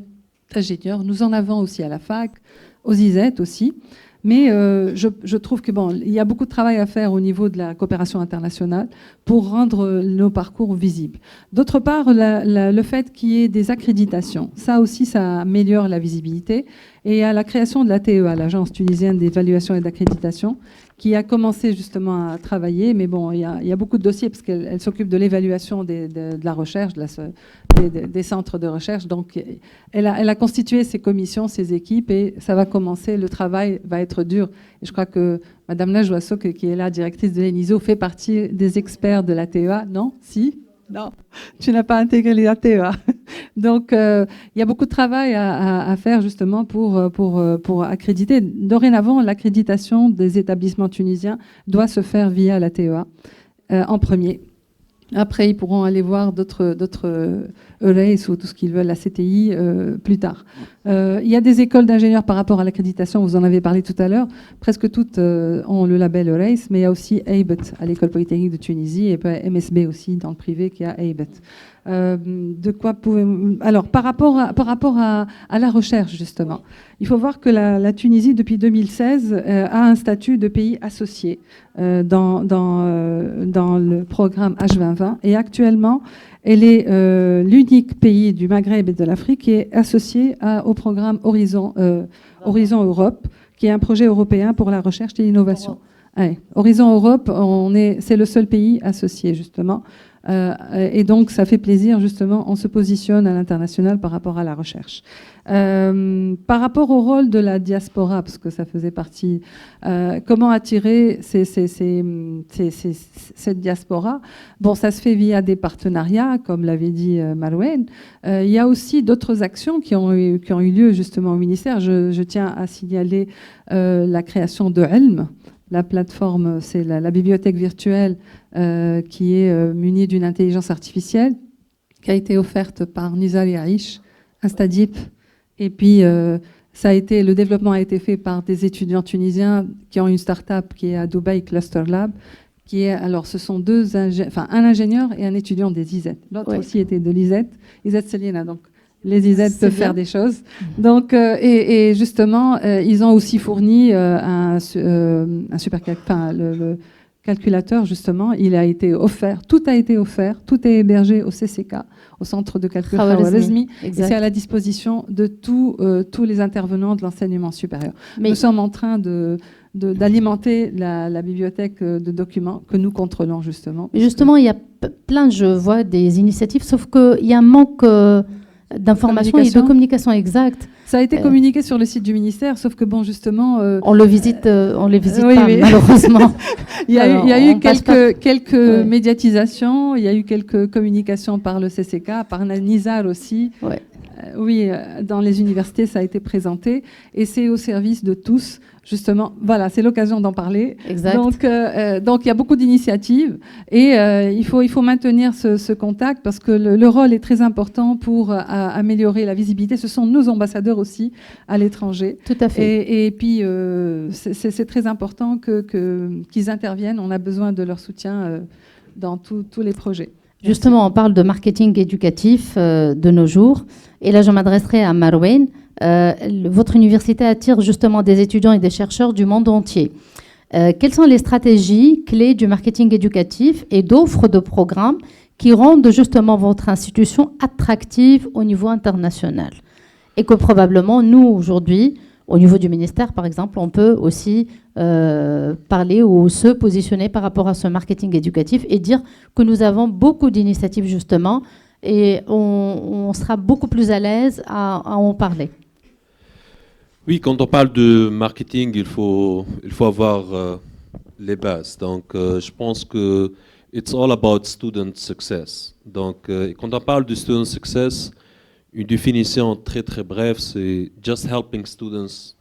Nous en avons aussi à la fac, aux ISET aussi. Mais je trouve que bon, il y a beaucoup de travail à faire au niveau de la coopération internationale pour rendre nos parcours visibles. D'autre part, le fait qu'il y ait des accréditations, ça aussi, ça améliore la visibilité. Et à la création de la TEA, l'Agence tunisienne d'évaluation et d'accréditation, qui a commencé justement à travailler, mais bon, il y a beaucoup de dossiers parce qu'elle s'occupe de l'évaluation de la recherche, des centres de recherche. Donc, elle a constitué ses commissions, ses équipes, et ça va commencer. Le travail va être dur. Et je crois que Madame Najouasso, qui est la directrice de l'ENISO, fait partie des experts de la TEA. Non? Si? Non, tu n'as pas intégré la TEA. Donc, il y a beaucoup de travail à faire justement pour accréditer. Dorénavant, l'accréditation des établissements tunisiens doit se faire via la TEA en premier. Après, ils pourront aller voir d'autres EURES ou tout ce qu'ils veulent, la CTI, plus tard. Il y a des écoles d'ingénieurs par rapport à l'accréditation, vous en avez parlé tout à l'heure. Presque toutes ont le label EURES, mais il y a aussi AIBET à l'École Polytechnique de Tunisie et MSB aussi dans le privé qui a AIBET. De quoi alors, par rapport à la recherche, justement, il faut voir que la Tunisie, depuis 2016, a un statut de pays associé dans le programme H2020. Et actuellement, elle est l'unique pays du Maghreb et de l'Afrique qui est associé au programme Horizon Europe, qui est un projet européen pour la recherche et l'innovation. Ouais. Horizon Europe, c'est le seul pays associé, justement. Et donc, ça fait plaisir, justement, on se positionne à l'international par rapport à la recherche. Par rapport au rôle de la diaspora, parce que ça faisait partie, comment attirer cette diaspora? Bon, ça se fait via des partenariats, comme l'avait dit Marouane. Il y a aussi d'autres actions qui ont eu lieu, justement, au ministère. Je tiens à signaler la création de Helm. La plateforme, c'est la bibliothèque virtuelle qui est munie d'une intelligence artificielle qui a été offerte par Nizar Yahish, Instadip. Et puis, le développement a été fait par des étudiants tunisiens qui ont une start-up qui est à Dubaï, Cluster Lab. Alors, ce sont un ingénieur et un étudiant des ISET. L'autre aussi était de l'ISET, ISET Selina. Donc, les ISET peuvent faire des choses. Donc, et justement, ils ont aussi fourni le calculateur, justement. Il a été offert, tout est hébergé au CCK, au Centre de calcul Khwarazmi. C'est à la disposition de tous les intervenants de l'enseignement supérieur. Nous sommes en train d'alimenter la bibliothèque de documents que nous contrôlons, justement. Justement, il y a plein, je vois, des initiatives, sauf qu'il y a un manque d'information et de communication exacte. Ça a été communiqué sur le site du ministère, sauf que bon, justement, on les visite pas, malheureusement. Il y a eu quelques médiatisations, il y a eu quelques communications par le CCK, par Nizar aussi. Ouais. Oui, dans les universités, ça a été présenté et c'est au service de tous. Justement, voilà, c'est l'occasion d'en parler. Exact. Donc, il y a beaucoup d'initiatives et il faut maintenir ce contact parce que le rôle est très important pour améliorer la visibilité. Ce sont nos ambassadeurs aussi à l'étranger. Tout à fait. Et puis, c'est très important qu'ils interviennent. On a besoin de leur soutien dans tous les projets. Justement, on parle de marketing éducatif de nos jours. Et là, je m'adresserai à Marouane. Votre université attire justement des étudiants et des chercheurs du monde entier. Quelles sont les stratégies clés du marketing éducatif et d'offres de programmes qui rendent justement votre institution attractive au niveau international? Et que probablement, nous, aujourd'hui, au niveau du ministère, par exemple, on peut aussi parler ou se positionner par rapport à ce marketing éducatif et dire que nous avons beaucoup d'initiatives justement et on sera beaucoup plus à l'aise à en parler. Oui, quand on parle de marketing, il faut avoir les bases. Donc, je pense que it's all about student success. Donc, quand on parle de student success, une définition très très brève, c'est just helping students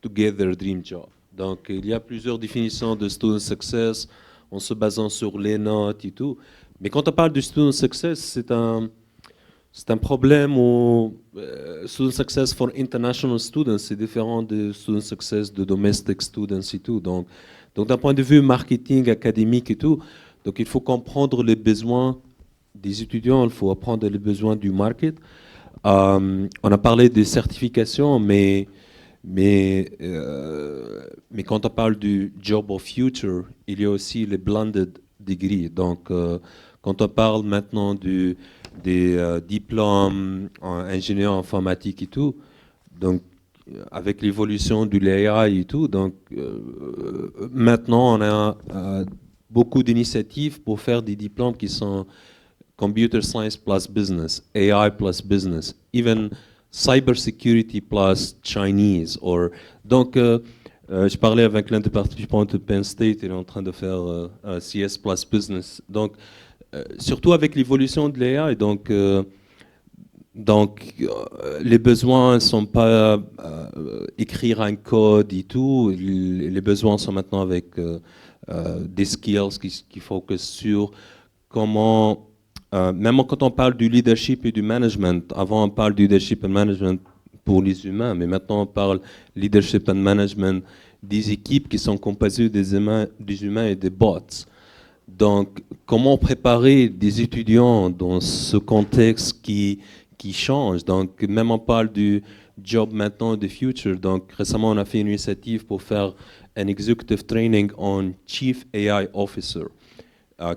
to get their dream job. Donc, il y a plusieurs définitions de student success en se basant sur les notes et tout. Mais quand on parle de student success, c'est un problème où student success for international students, c'est différent de student success de domestic students et tout. Donc d'un point de vue marketing, académique et tout, donc il faut comprendre les besoins des étudiants, il faut apprendre les besoins du market. On a parlé des certifications, mais quand on parle du job of future, il y a aussi les blended degrees. Donc, quand on parle maintenant des diplômes en ingénieur informatique et tout, donc avec l'évolution de l'AI et tout, donc maintenant on a beaucoup d'initiatives pour faire des diplômes qui sont computer science plus business, AI plus business, even cybersecurity plus Chinese. Donc, je parlais avec l'un des participants de Penn State, il est en train de faire CS plus business. Donc, surtout avec l'évolution de l'AI, les besoins ne sont pas écrire un code et tout, les besoins sont maintenant avec des skills qui focus sur comment, même quand on parle du leadership et du management, avant on parle du leadership et management pour les humains, mais maintenant on parle leadership and management des équipes qui sont composées des humains et des bots. Donc, comment préparer des étudiants dans ce contexte qui change? Donc, même on parle du job maintenant de future. Donc, récemment, on a fait une initiative pour faire un executive training on Chief AI Officer,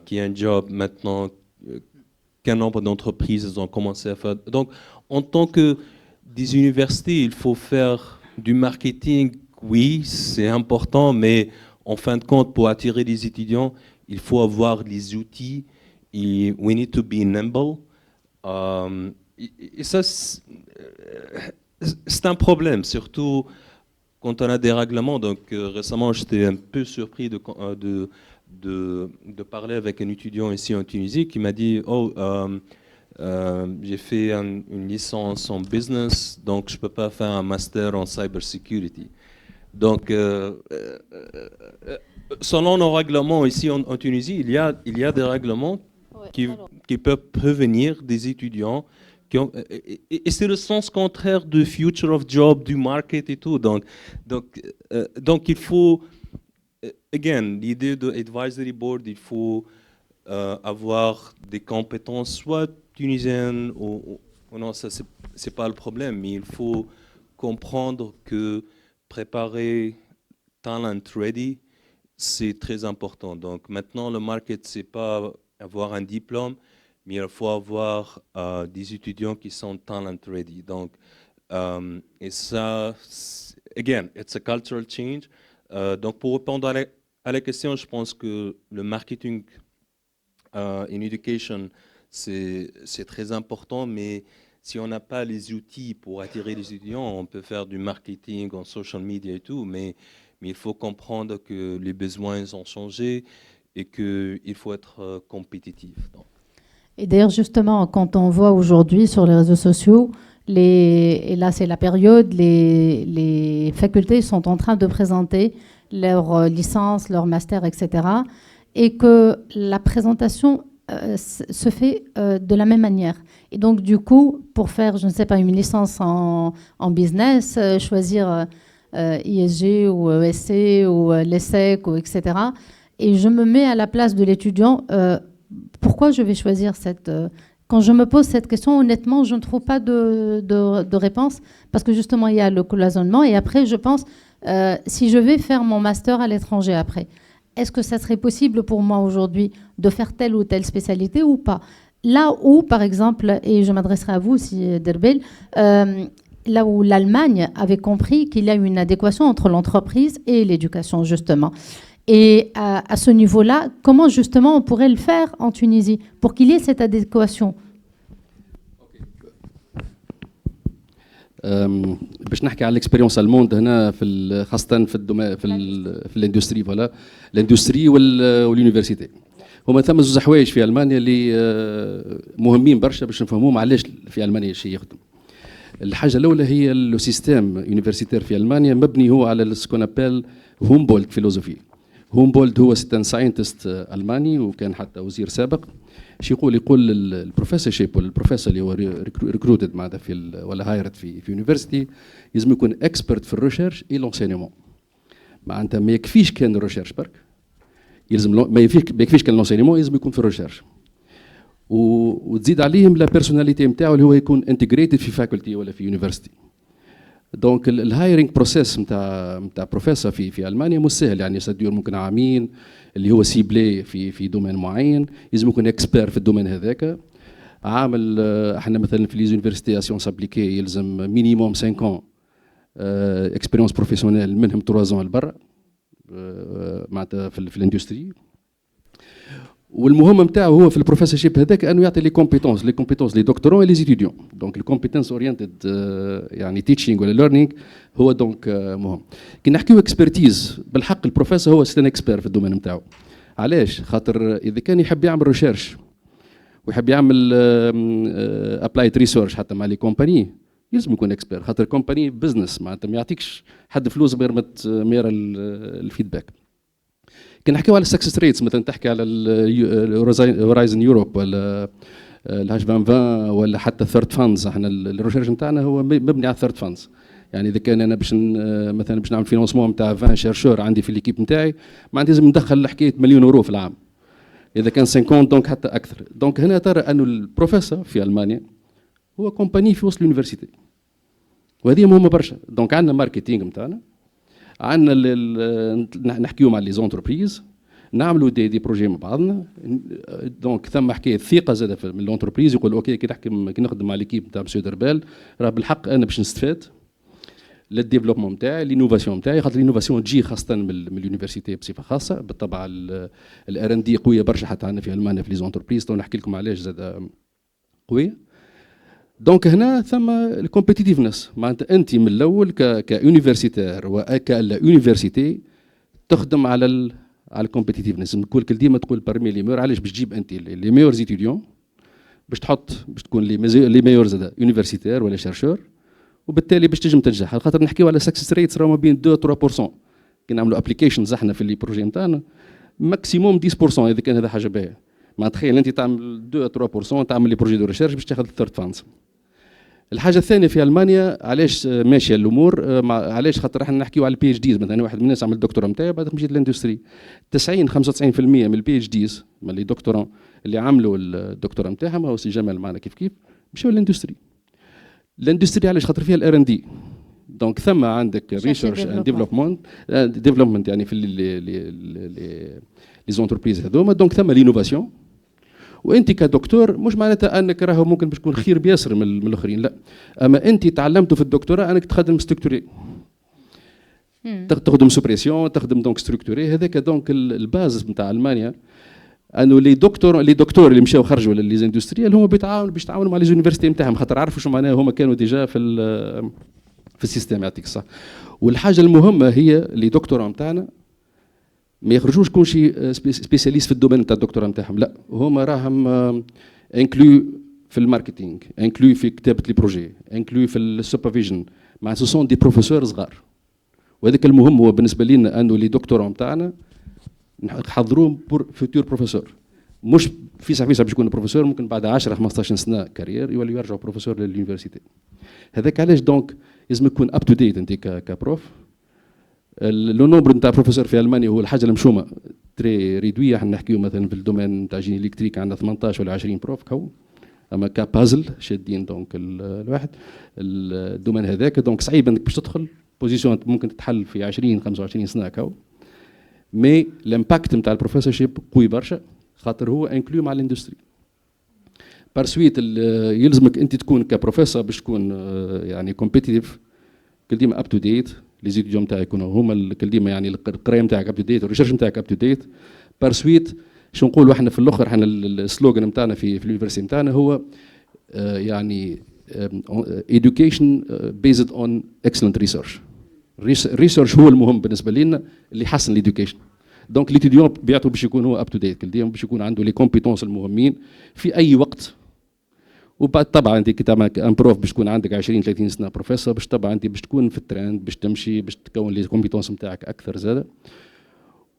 qui est un job maintenant qu'un nombre d'entreprises ont commencé à faire. Donc, en tant que des universités, il faut faire du marketing. Oui, c'est important, mais en fin de compte, pour attirer des étudiants, il faut avoir les outils. Et we need to be nimble. Et ça, c'est un problème, surtout quand on a des règlements. Donc, récemment, j'étais un peu surpris de parler avec un étudiant ici en Tunisie qui m'a dit « Oh, j'ai fait une licence en business, donc je ne peux pas faire un master en cybersecurity. » Donc, selon nos règlements ici en Tunisie, il y a des règlements qui peuvent prévenir des étudiants. Et c'est le sens contraire du future of job, du market et tout. Donc il faut, again, l'idée de advisory board, il faut avoir des compétences soit tunisiennes ou non, ça c'est pas le problème, mais il faut comprendre que préparer talent ready, c'est très important. Donc maintenant, le market, c'est pas avoir un diplôme, mais il faut avoir des étudiants qui sont talent ready. Donc, et ça, again, it's a cultural change. Donc, pour répondre à la question, je pense que le marketing in education, c'est très important, mais si on n'a pas les outils pour attirer les étudiants, on peut faire du marketing en social media et tout, mais il faut comprendre que les besoins ont changé et qu'il faut être compétitif. Donc. Et d'ailleurs, justement, quand on voit aujourd'hui sur les réseaux sociaux, et là c'est la période, les facultés sont en train de présenter leur licence, leur master, etc. Et que la présentation se fait de la même manière. Et donc, du coup, pour faire, je ne sais pas, une licence en business, choisir ISG ou ESC ou l'ESSEC, ou etc. Et je me mets à la place de l'étudiant. Pourquoi je vais choisir cette... Quand je me pose cette question, honnêtement, je ne trouve pas de réponse parce que justement, il y a le cloisonnement. Et après, je pense, si je vais faire mon master à l'étranger après, est-ce que ça serait possible pour moi aujourd'hui de faire telle ou telle spécialité ou pas? Là où, par exemple, et je m'adresserai à vous aussi, Derbel, là où l'Allemagne avait compris qu'il y a une adéquation entre l'entreprise et l'éducation, justement. Et à ce niveau-là, comment justement on pourrait le faire en Tunisie pour qu'il y ait cette adéquation? باش نحكي على الاكسبيريونس الموند هنا خاصه في الاندستري فوالا الاندستري واليونيفرسيتي هما ثم زوز حوايج في المانيا اللي مهمين برشا باش نفهموهم علاش في المانيا شي يخدم. الحاجه الاولى هي لو سيستيم يونيفرسيتير في المانيا مبني هو على سكون ابل هومبولت فيلوزوفي. هومبولت هو ستان ساينتست الماني وكان حتى وزير سابق. يقول البروفيسور شيب ولا البروفيسور اللي هو ريكروتد معناتها في ولا هايرت في يونيفرسيتي لازم يكون اكسبرت في الريسيرش اي لونسينيمون. معناتها ما يكفيش كان الريسيرش برك، يلزم ما يكفيش كان لونسينيمون، لازم يكون في الريسيرش. وتزيد عليهم لا بيرسوناليتي نتاعو اللي هو يكون انتجريتد في فاكولتي ولا في يونيفرسيتي. دونك الهايرنج بروسيس نتاع بروفيسور في المانيا مش سهل، يعني يصدر ممكن عامين اللي هو سيبلي في دومين معين، لازم يكون اكسبير في الدومين هذاك. عامل احنا مثلا في ليزونيفرسيتي سيونس ابليكي يلزم مينيموم 5 ans اكسبيريونس بروفيسيونيل، منهم 3 ans لبرا معناتها في الاندستري. والمهم نتاعو هو في البروفيسور شيب هذاك انه يعطي لي كومبيتونس لي دكتورون اي لي ستوديون. دونك الكومبيتنس اورينتد يعني تيتشينغ ولا ليرنينغ هو دونك مهم. كي نحكيو اكسبرتيز بالحق البروفيسور هو ستان اكسبير في الدومين نتاعو. علاش؟ خاطر اذا كان يحب يعمل ريسيرش ويحب يعمل ابلايد ريسيرش حتى مع لي كومباني يلزم يكون اكسبير، خاطر كومباني بزنس معناتها ما يعطيكش حد فلوس غير ما يرى الفيدباك. كي نحكيو على السكسس ريتس مثلا تحكي على هورايزن يوروب ولا الهاش 2020 ولا حتى الثيرد فاندز، احنا الريسيرش نتاعنا هو مبني على الثيرد فاندز. يعني اذا كان انا مثلا باش نعمل فينونسمون نتاع 20 شيرشور عندي في ليكيب نتاعي، ما عندي لازم ندخل حكايه مليون يورو في العام، اذا كان 50 دونك حتى اكثر. دونك هنا ترى انه البروفيسور في المانيا هو كومباني في وسط اليونيفرسيتي، وهذه مهمه برشا. دونك عندنا ماركتينغ نتاعنا، عندنا نحكيو مع لي زونتربريز، نعملوا دي بروجي مع بعضنا. دونك ثم حكايه ثقه زاد من الانتربريز، يقول اوكي كي نخدم مع ليكيب نتاع مسيو دربال راه بالحق انا باش نستفاد للديفلوبمون نتاعي لينوفاسيون نتاعي، خاطر لينوفاسيون تجي خاصه من اليونيفرسيتي بصفه خاصه. بالطبع الار ان دي قويه برشا حتى عندنا في المانيا في لي زونتربريز، تو نحكي لكم علاش زاد قويه. دونك هنا ثم الكومبيتيتيفنس، معناتها انت من الاول كيونيفرسيتير وكلا يونيفرسيتي تخدم على الكومبيتيتيفنس. تقول كل ديما تقول بارمي لي ميور، علاش باش تجيب انت لي ميور زيتيديون باش تكون لي ميور زاد يونيفرسيتير ولا شيرشور، وبالتالي باش تنجم تنجح. خاطر نحكيو على سكسس ريتس راهو ما بين 2-3%. كي نعملوا ابليكيشنز احنا في لي بروجي نتاعنا ماكسيموم 10% اذا كان هذا حاجه باهيه. ما تخيل انت تعمل 2-3% تعمل لي بروجي دو ريشيرش باش تاخذ الثيرد فاندز. الحاجه الثانيه في المانيا علاش ماشيه الامور علاش؟ خاطر احنا نحكيو على البي اتش ديز. مثلا واحد من الناس عمل الدكتوراه نتاعو بعد مشيت للاندستري، 90-95% من البي اتش ديز من لي دكتوراه اللي عملوا الدكتوراه نتاعهم هو سي جمال معنا كيف مشاو للاندستري. الاندستري علاش؟ خاطر فيها الار ان دي. دونك ثم عندك ريسيرش اند ديفلوبمنت يعني في لي زونتربريز هذوما. دونك ثم لينوفاسيون، وانت كدكتور مش معناتها انك راهو ممكن باش تكون خير بياسر من الاخرين، لا. اما انت تعلمته في الدكتوراه انك تخدم ستركتوري، تخدم سوبريسيون، تخدم دونك ستركتوري. هذاك دونك الباز نتاع المانيا انه لي دكتور اللي مشاو خرجوا لي اندستريال هما بيتعاونوا مع لي زونيفرسيتي نتاعهم، خاطر عرفوا شو معناها هما كانوا ديجا في السيستم. يعطيك الصح. والحاجه المهمه هي لي دكتوراه نتاعنا ما يخرجوش كل شيء سبيسياليست في الدومين نتاع الدكتوراه نتاعهم، لا. هما راهم انكلو في الماركتينغ، انكلو في كتابه لي بروجي، انكلو في السوبرفيجن، مع سوسون دي بروفيسور صغار. وهذاك المهم هو بالنسبه لنا انه لي دكتوراه نتاعنا نحضروهم بور فيتور بروفيسور، مش فيسع باش يكون بروفيسور، ممكن بعد 10-15 سنه كارير يولي يرجعوا بروفيسور لليونيفرسيتي. هذاك علاش دونك لازم يكون اب تو ديت انت كبروف. لو نومبر نتاع بروفيسور في المانيا هو الحاجه المشومه تري ريدوي. احنا نحكيو مثلا في الدومين نتاع جيني الكتريك عندنا 18 ولا 20 بروف كو، اما كبازل شادين دونك الواحد الدومين هذاك. دونك صعيب انك باش تدخل بوزيسيون ممكن تتحل في 20-25 سنه كو. مي الامباكت نتاع البروفيسور شيب قوي برشا، خاطر هو انكلو مع الاندستري. بار سويت يلزمك انت تكون كبروفيسور باش تكون يعني كومبيتيتيف كل ديما اب تو ديت. لي زيتيديون نتاعك يكونوا هما كل ديما يعني القرايه نتاعك اب تو ديت والريسيرش نتاعك اب تو ديت. بار سويت شو نقولوا احنا في الاخر، احنا السلوغان نتاعنا في اليونيفرسيتي نتاعنا هو يعني education based on excellent research. الريسيرش هو المهم بالنسبه لنا اللي يحسن الاديوكيشن. دونك ليتيديون بيعطوا باش يكونوا اب تو ديت، باش يكون عنده لي كومبيتونس المهمين في اي وقت. وبعد طبعا انت كي تعمل ان بروف باش تكون عندك 20 30 سنه بروفيسور، باش طبعا انت باش تكون في الترند، باش تمشي، باش تكون لي كومبيتونس نتاعك اكثر زاده.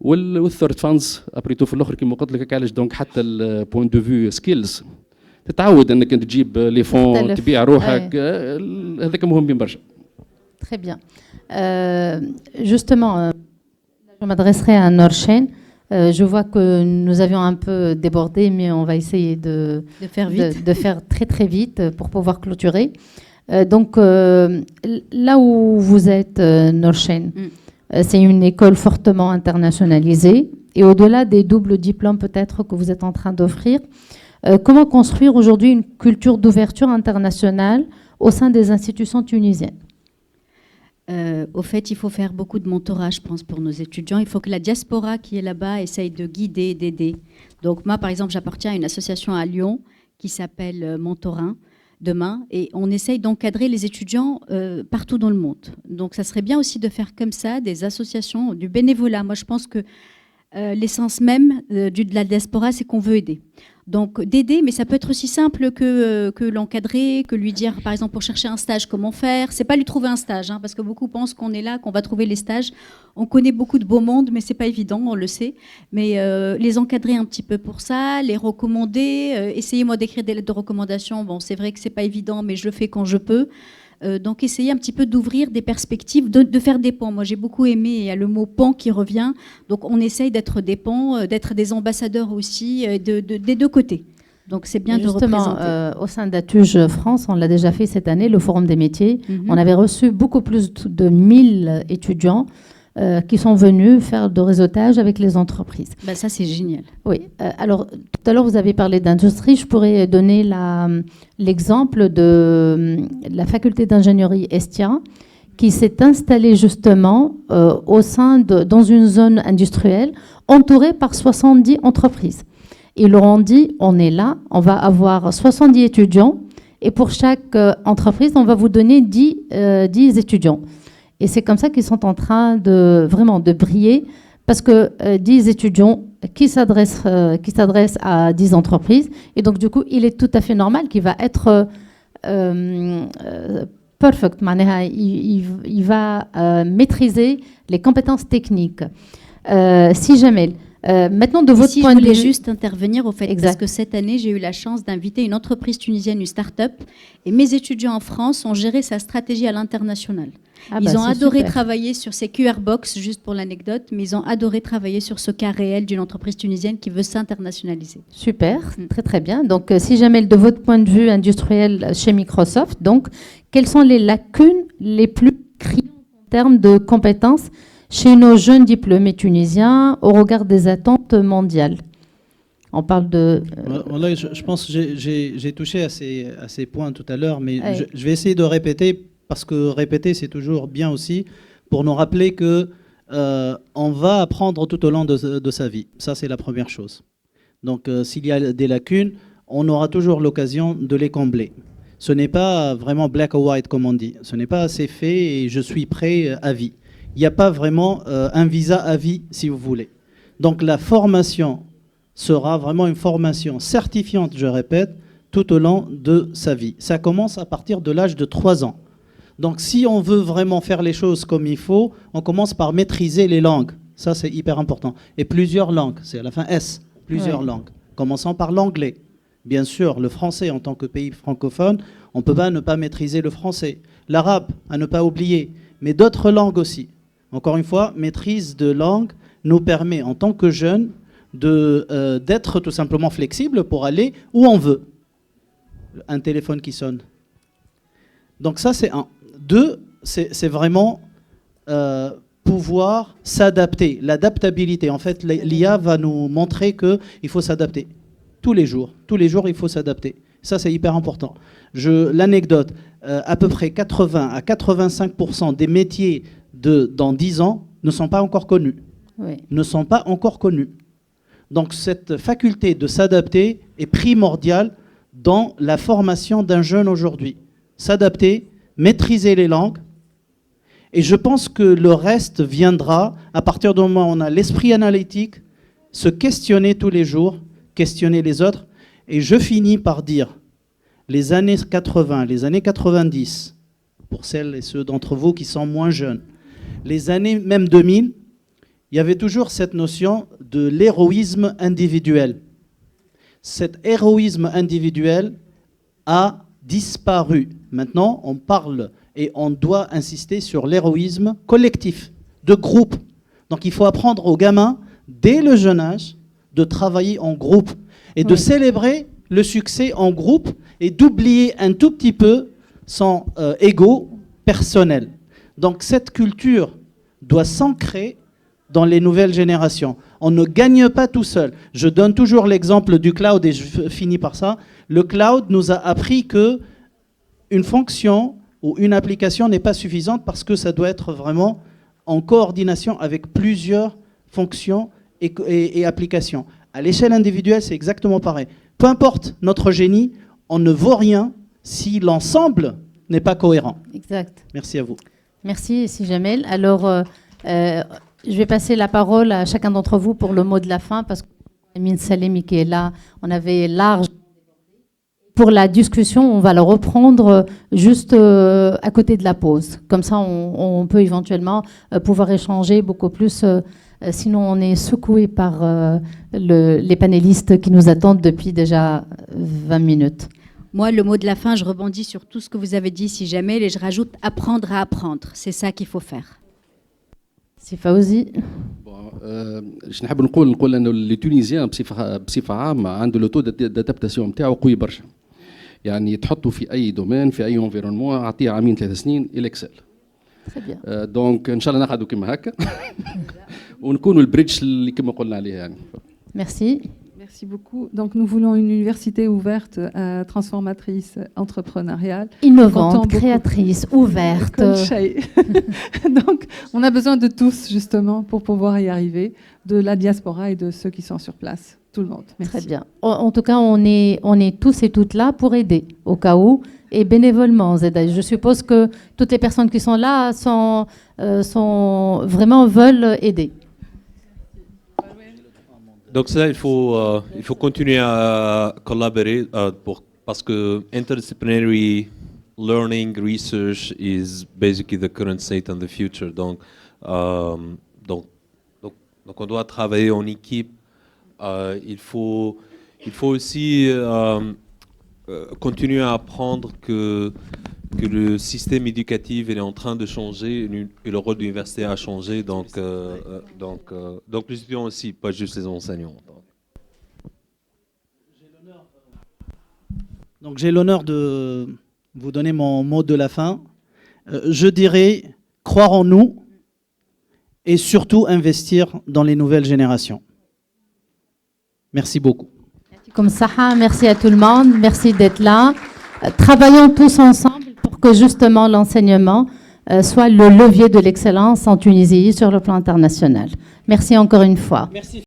والثيرد فانز ابريتو في الاخر كيما قلت لك علاش دونك حتى البوينت دو فيو سكيلز تتعود انك انت تجيب لي فون تبيع روحك، هذاك مهمين برشا. Très bien. Justement, je m'adresserai à Norchen. Je vois que nous avions un peu débordé, mais on va essayer de faire très très vite pour pouvoir clôturer. Donc, là où vous êtes, Norchen, c'est une école fortement internationalisée. Et au-delà des doubles diplômes peut-être que vous êtes en train d'offrir, comment construire aujourd'hui une culture d'ouverture internationale au sein des institutions tunisiennes? Au fait, il faut faire beaucoup de mentorat, je pense, pour nos étudiants. Il faut que la diaspora qui est là-bas essaye de guider, d'aider. Donc moi, par exemple, j'appartiens à une association à Lyon qui s'appelle Mentorin demain, et on essaye d'encadrer les étudiants partout dans le monde. Donc ça serait bien aussi de faire comme ça des associations, du bénévolat. Moi, je pense que l'essence même de la diaspora, c'est qu'on veut aider. Donc d'aider, mais ça peut être aussi simple que l'encadrer, que lui dire, par exemple, pour chercher un stage, comment faire. C'est pas lui trouver un stage, hein, parce que beaucoup pensent qu'on est là, qu'on va trouver les stages. On connaît beaucoup de beau monde, mais c'est pas évident, on le sait. Mais les encadrer un petit peu pour ça, les recommander. Essayez-moi d'écrire des lettres de recommandation. Bon, c'est vrai que c'est pas évident, mais je le fais quand je peux. Donc essayez un petit peu d'ouvrir des perspectives, de faire des ponts. Moi j'ai beaucoup aimé, il y a le mot pont qui revient, donc on essaye d'être des ponts, d'être des ambassadeurs aussi, des deux côtés. Donc c'est bien de représenter. Au sein d'Atuge France, on l'a déjà fait cette année, le Forum des métiers. On avait reçu beaucoup plus de 1000 étudiants qui sont venus faire de réseautage avec les entreprises. Ben ça c'est génial. Oui, alors tout à l'heure vous avez parlé d'industrie, je pourrais donner l'exemple de la faculté d'ingénierie Estia qui s'est installée justement dans une zone industrielle entourée par 70 entreprises. Ils leur ont dit, on est là, on va avoir 70 étudiants et pour chaque entreprise, on va vous donner 10 étudiants. Et c'est comme ça qu'ils sont en train vraiment de briller, parce que 10 étudiants qui s'adressent à 10 entreprises. Et donc, du coup, il est tout à fait normal qu'il va être perfect. Il va maîtriser les compétences techniques. Si jamais... maintenant, de votre point de vue... Je voulais juste intervenir au fait, parce que cette année, j'ai eu la chance d'inviter une entreprise tunisienne, une start-up, et mes étudiants en France ont géré sa stratégie à l'international. Ils ont adoré travailler sur ces QR box, juste pour l'anecdote, mais ils ont adoré travailler sur ce cas réel d'une entreprise tunisienne qui veut s'internationaliser. Super, très très bien. Donc, si jamais de votre point de vue industriel chez Microsoft, donc, quelles sont les lacunes les plus criantes en termes de compétences chez nos jeunes diplômés tunisiens au regard des attentes mondiales? On parle de... Voilà, je pense que j'ai touché à ces points tout à l'heure, mais je vais essayer de répéter, parce que répéter, c'est toujours bien aussi, pour nous rappeler qu'on va apprendre tout au long de sa vie. Ça, c'est la première chose. Donc, s'il y a des lacunes, on aura toujours l'occasion de les combler. Ce n'est pas vraiment black or white, comme on dit. Ce n'est pas assez fait et je suis prêt à vie. Il n'y a pas vraiment un visa à vie, si vous voulez. Donc la formation sera vraiment une formation certifiante, je répète, tout au long de sa vie. Ça commence à partir de l'âge de 3 ans. Donc si on veut vraiment faire les choses comme il faut, on commence par maîtriser les langues. Ça, c'est hyper important. Et plusieurs langues, c'est à la fin S, plusieurs langues. Commençons par l'anglais. Bien sûr, le français en tant que pays francophone, on ne peut pas ne pas maîtriser le français. L'arabe, à ne pas oublier, mais d'autres langues aussi. Encore une fois, maîtrise de langue nous permet, en tant que jeunes, d'être tout simplement flexible pour aller où on veut. Un téléphone qui sonne. Donc ça, c'est un. 2, c'est vraiment pouvoir s'adapter. L'adaptabilité. En fait, l'IA va nous montrer qu'il faut s'adapter. Tous les jours, il faut s'adapter. Ça, c'est hyper important. L'anecdote, à peu près 80 à 85% des métiers dans 10 ans ne sont pas encore connus. Ne sont pas encore connus. Donc cette faculté de s'adapter est primordiale dans la formation d'un jeune aujourd'hui. S'adapter, maîtriser les langues Et je pense que le reste viendra à partir du moment où on a l'esprit analytique, se questionner tous les jours, questionner les autres. Et je finis par dire, les années 80, les années 90, pour celles et ceux d'entre vous qui sont moins jeunes, les années même 2000, il y avait toujours cette notion de l'héroïsme individuel. Cet héroïsme individuel a disparu. Maintenant, on parle et on doit insister sur l'héroïsme collectif, de groupe. Donc il faut apprendre aux gamins, dès le jeune âge, de travailler en groupe et de célébrer le succès en groupe et d'oublier un tout petit peu son ego personnel. Donc cette culture doit s'ancrer dans les nouvelles générations. On ne gagne pas tout seul. Je donne toujours l'exemple du cloud et je finis par ça. Le cloud nous a appris que une fonction ou une application n'est pas suffisante parce que ça doit être vraiment en coordination avec plusieurs fonctions et applications. À l'échelle individuelle, c'est exactement pareil. Peu importe notre génie, on ne vaut rien si l'ensemble n'est pas cohérent. Exact. Merci à vous. Merci, Si Jamel. Alors, je vais passer la parole à chacun d'entre vous pour le mot de la fin, parce que Amine Salemi qui est là, on avait large. Pour la discussion, on va le reprendre juste à côté de la pause. Comme ça, on peut éventuellement pouvoir échanger beaucoup plus. Sinon, on est secoué par les panélistes qui nous attendent depuis déjà 20 minutes. Moi, le mot de la fin, je rebondis sur tout ce que vous avez dit, Si Jamel, et je rajoute apprendre à apprendre. C'est ça qu'il faut faire. C'est Fawzi. باش نحب نقول انه التونيزيان بصفه عامه عنده لو تو دادابتاسيون نتاعو قوي برشا. يعني تحطوا في اي دومين في اي انفيرونمون اعطيه عامين 3 سنين الاكسل. دونك ان شاء الله نقعدوا كما هكا ونكونوا البريدج اللي كما قلنا عليه يعني. Merci. Merci beaucoup. Donc, nous voulons une université ouverte, transformatrice, entrepreneuriale. Innovante, créatrice, ouverte. Donc, on a besoin de tous, justement, pour pouvoir y arriver, de la diaspora et de ceux qui sont sur place. Tout le monde. Merci. Très bien. En tout cas, on est tous et toutes là pour aider, au cas où, et bénévolement. Je suppose que toutes les personnes qui sont là vraiment veulent aider. Donc ça, il faut continuer à collaborer parce que interdisciplinary learning research is basically the current state and the future. Donc on doit travailler en équipe. Il faut aussi continuer à apprendre que le système éducatif est en train de changer et le rôle de l'université a changé. Donc les étudiants aussi, pas juste les enseignants. Donc j'ai l'honneur de vous donner mon mot de la fin. Je dirais croire en nous et surtout investir dans les nouvelles générations. Merci beaucoup. Comme ça, merci à tout le monde. Merci d'être là. Travaillons tous ensemble pour que justement l'enseignement soit le levier de l'excellence en Tunisie sur le plan international. Merci encore une fois. Merci.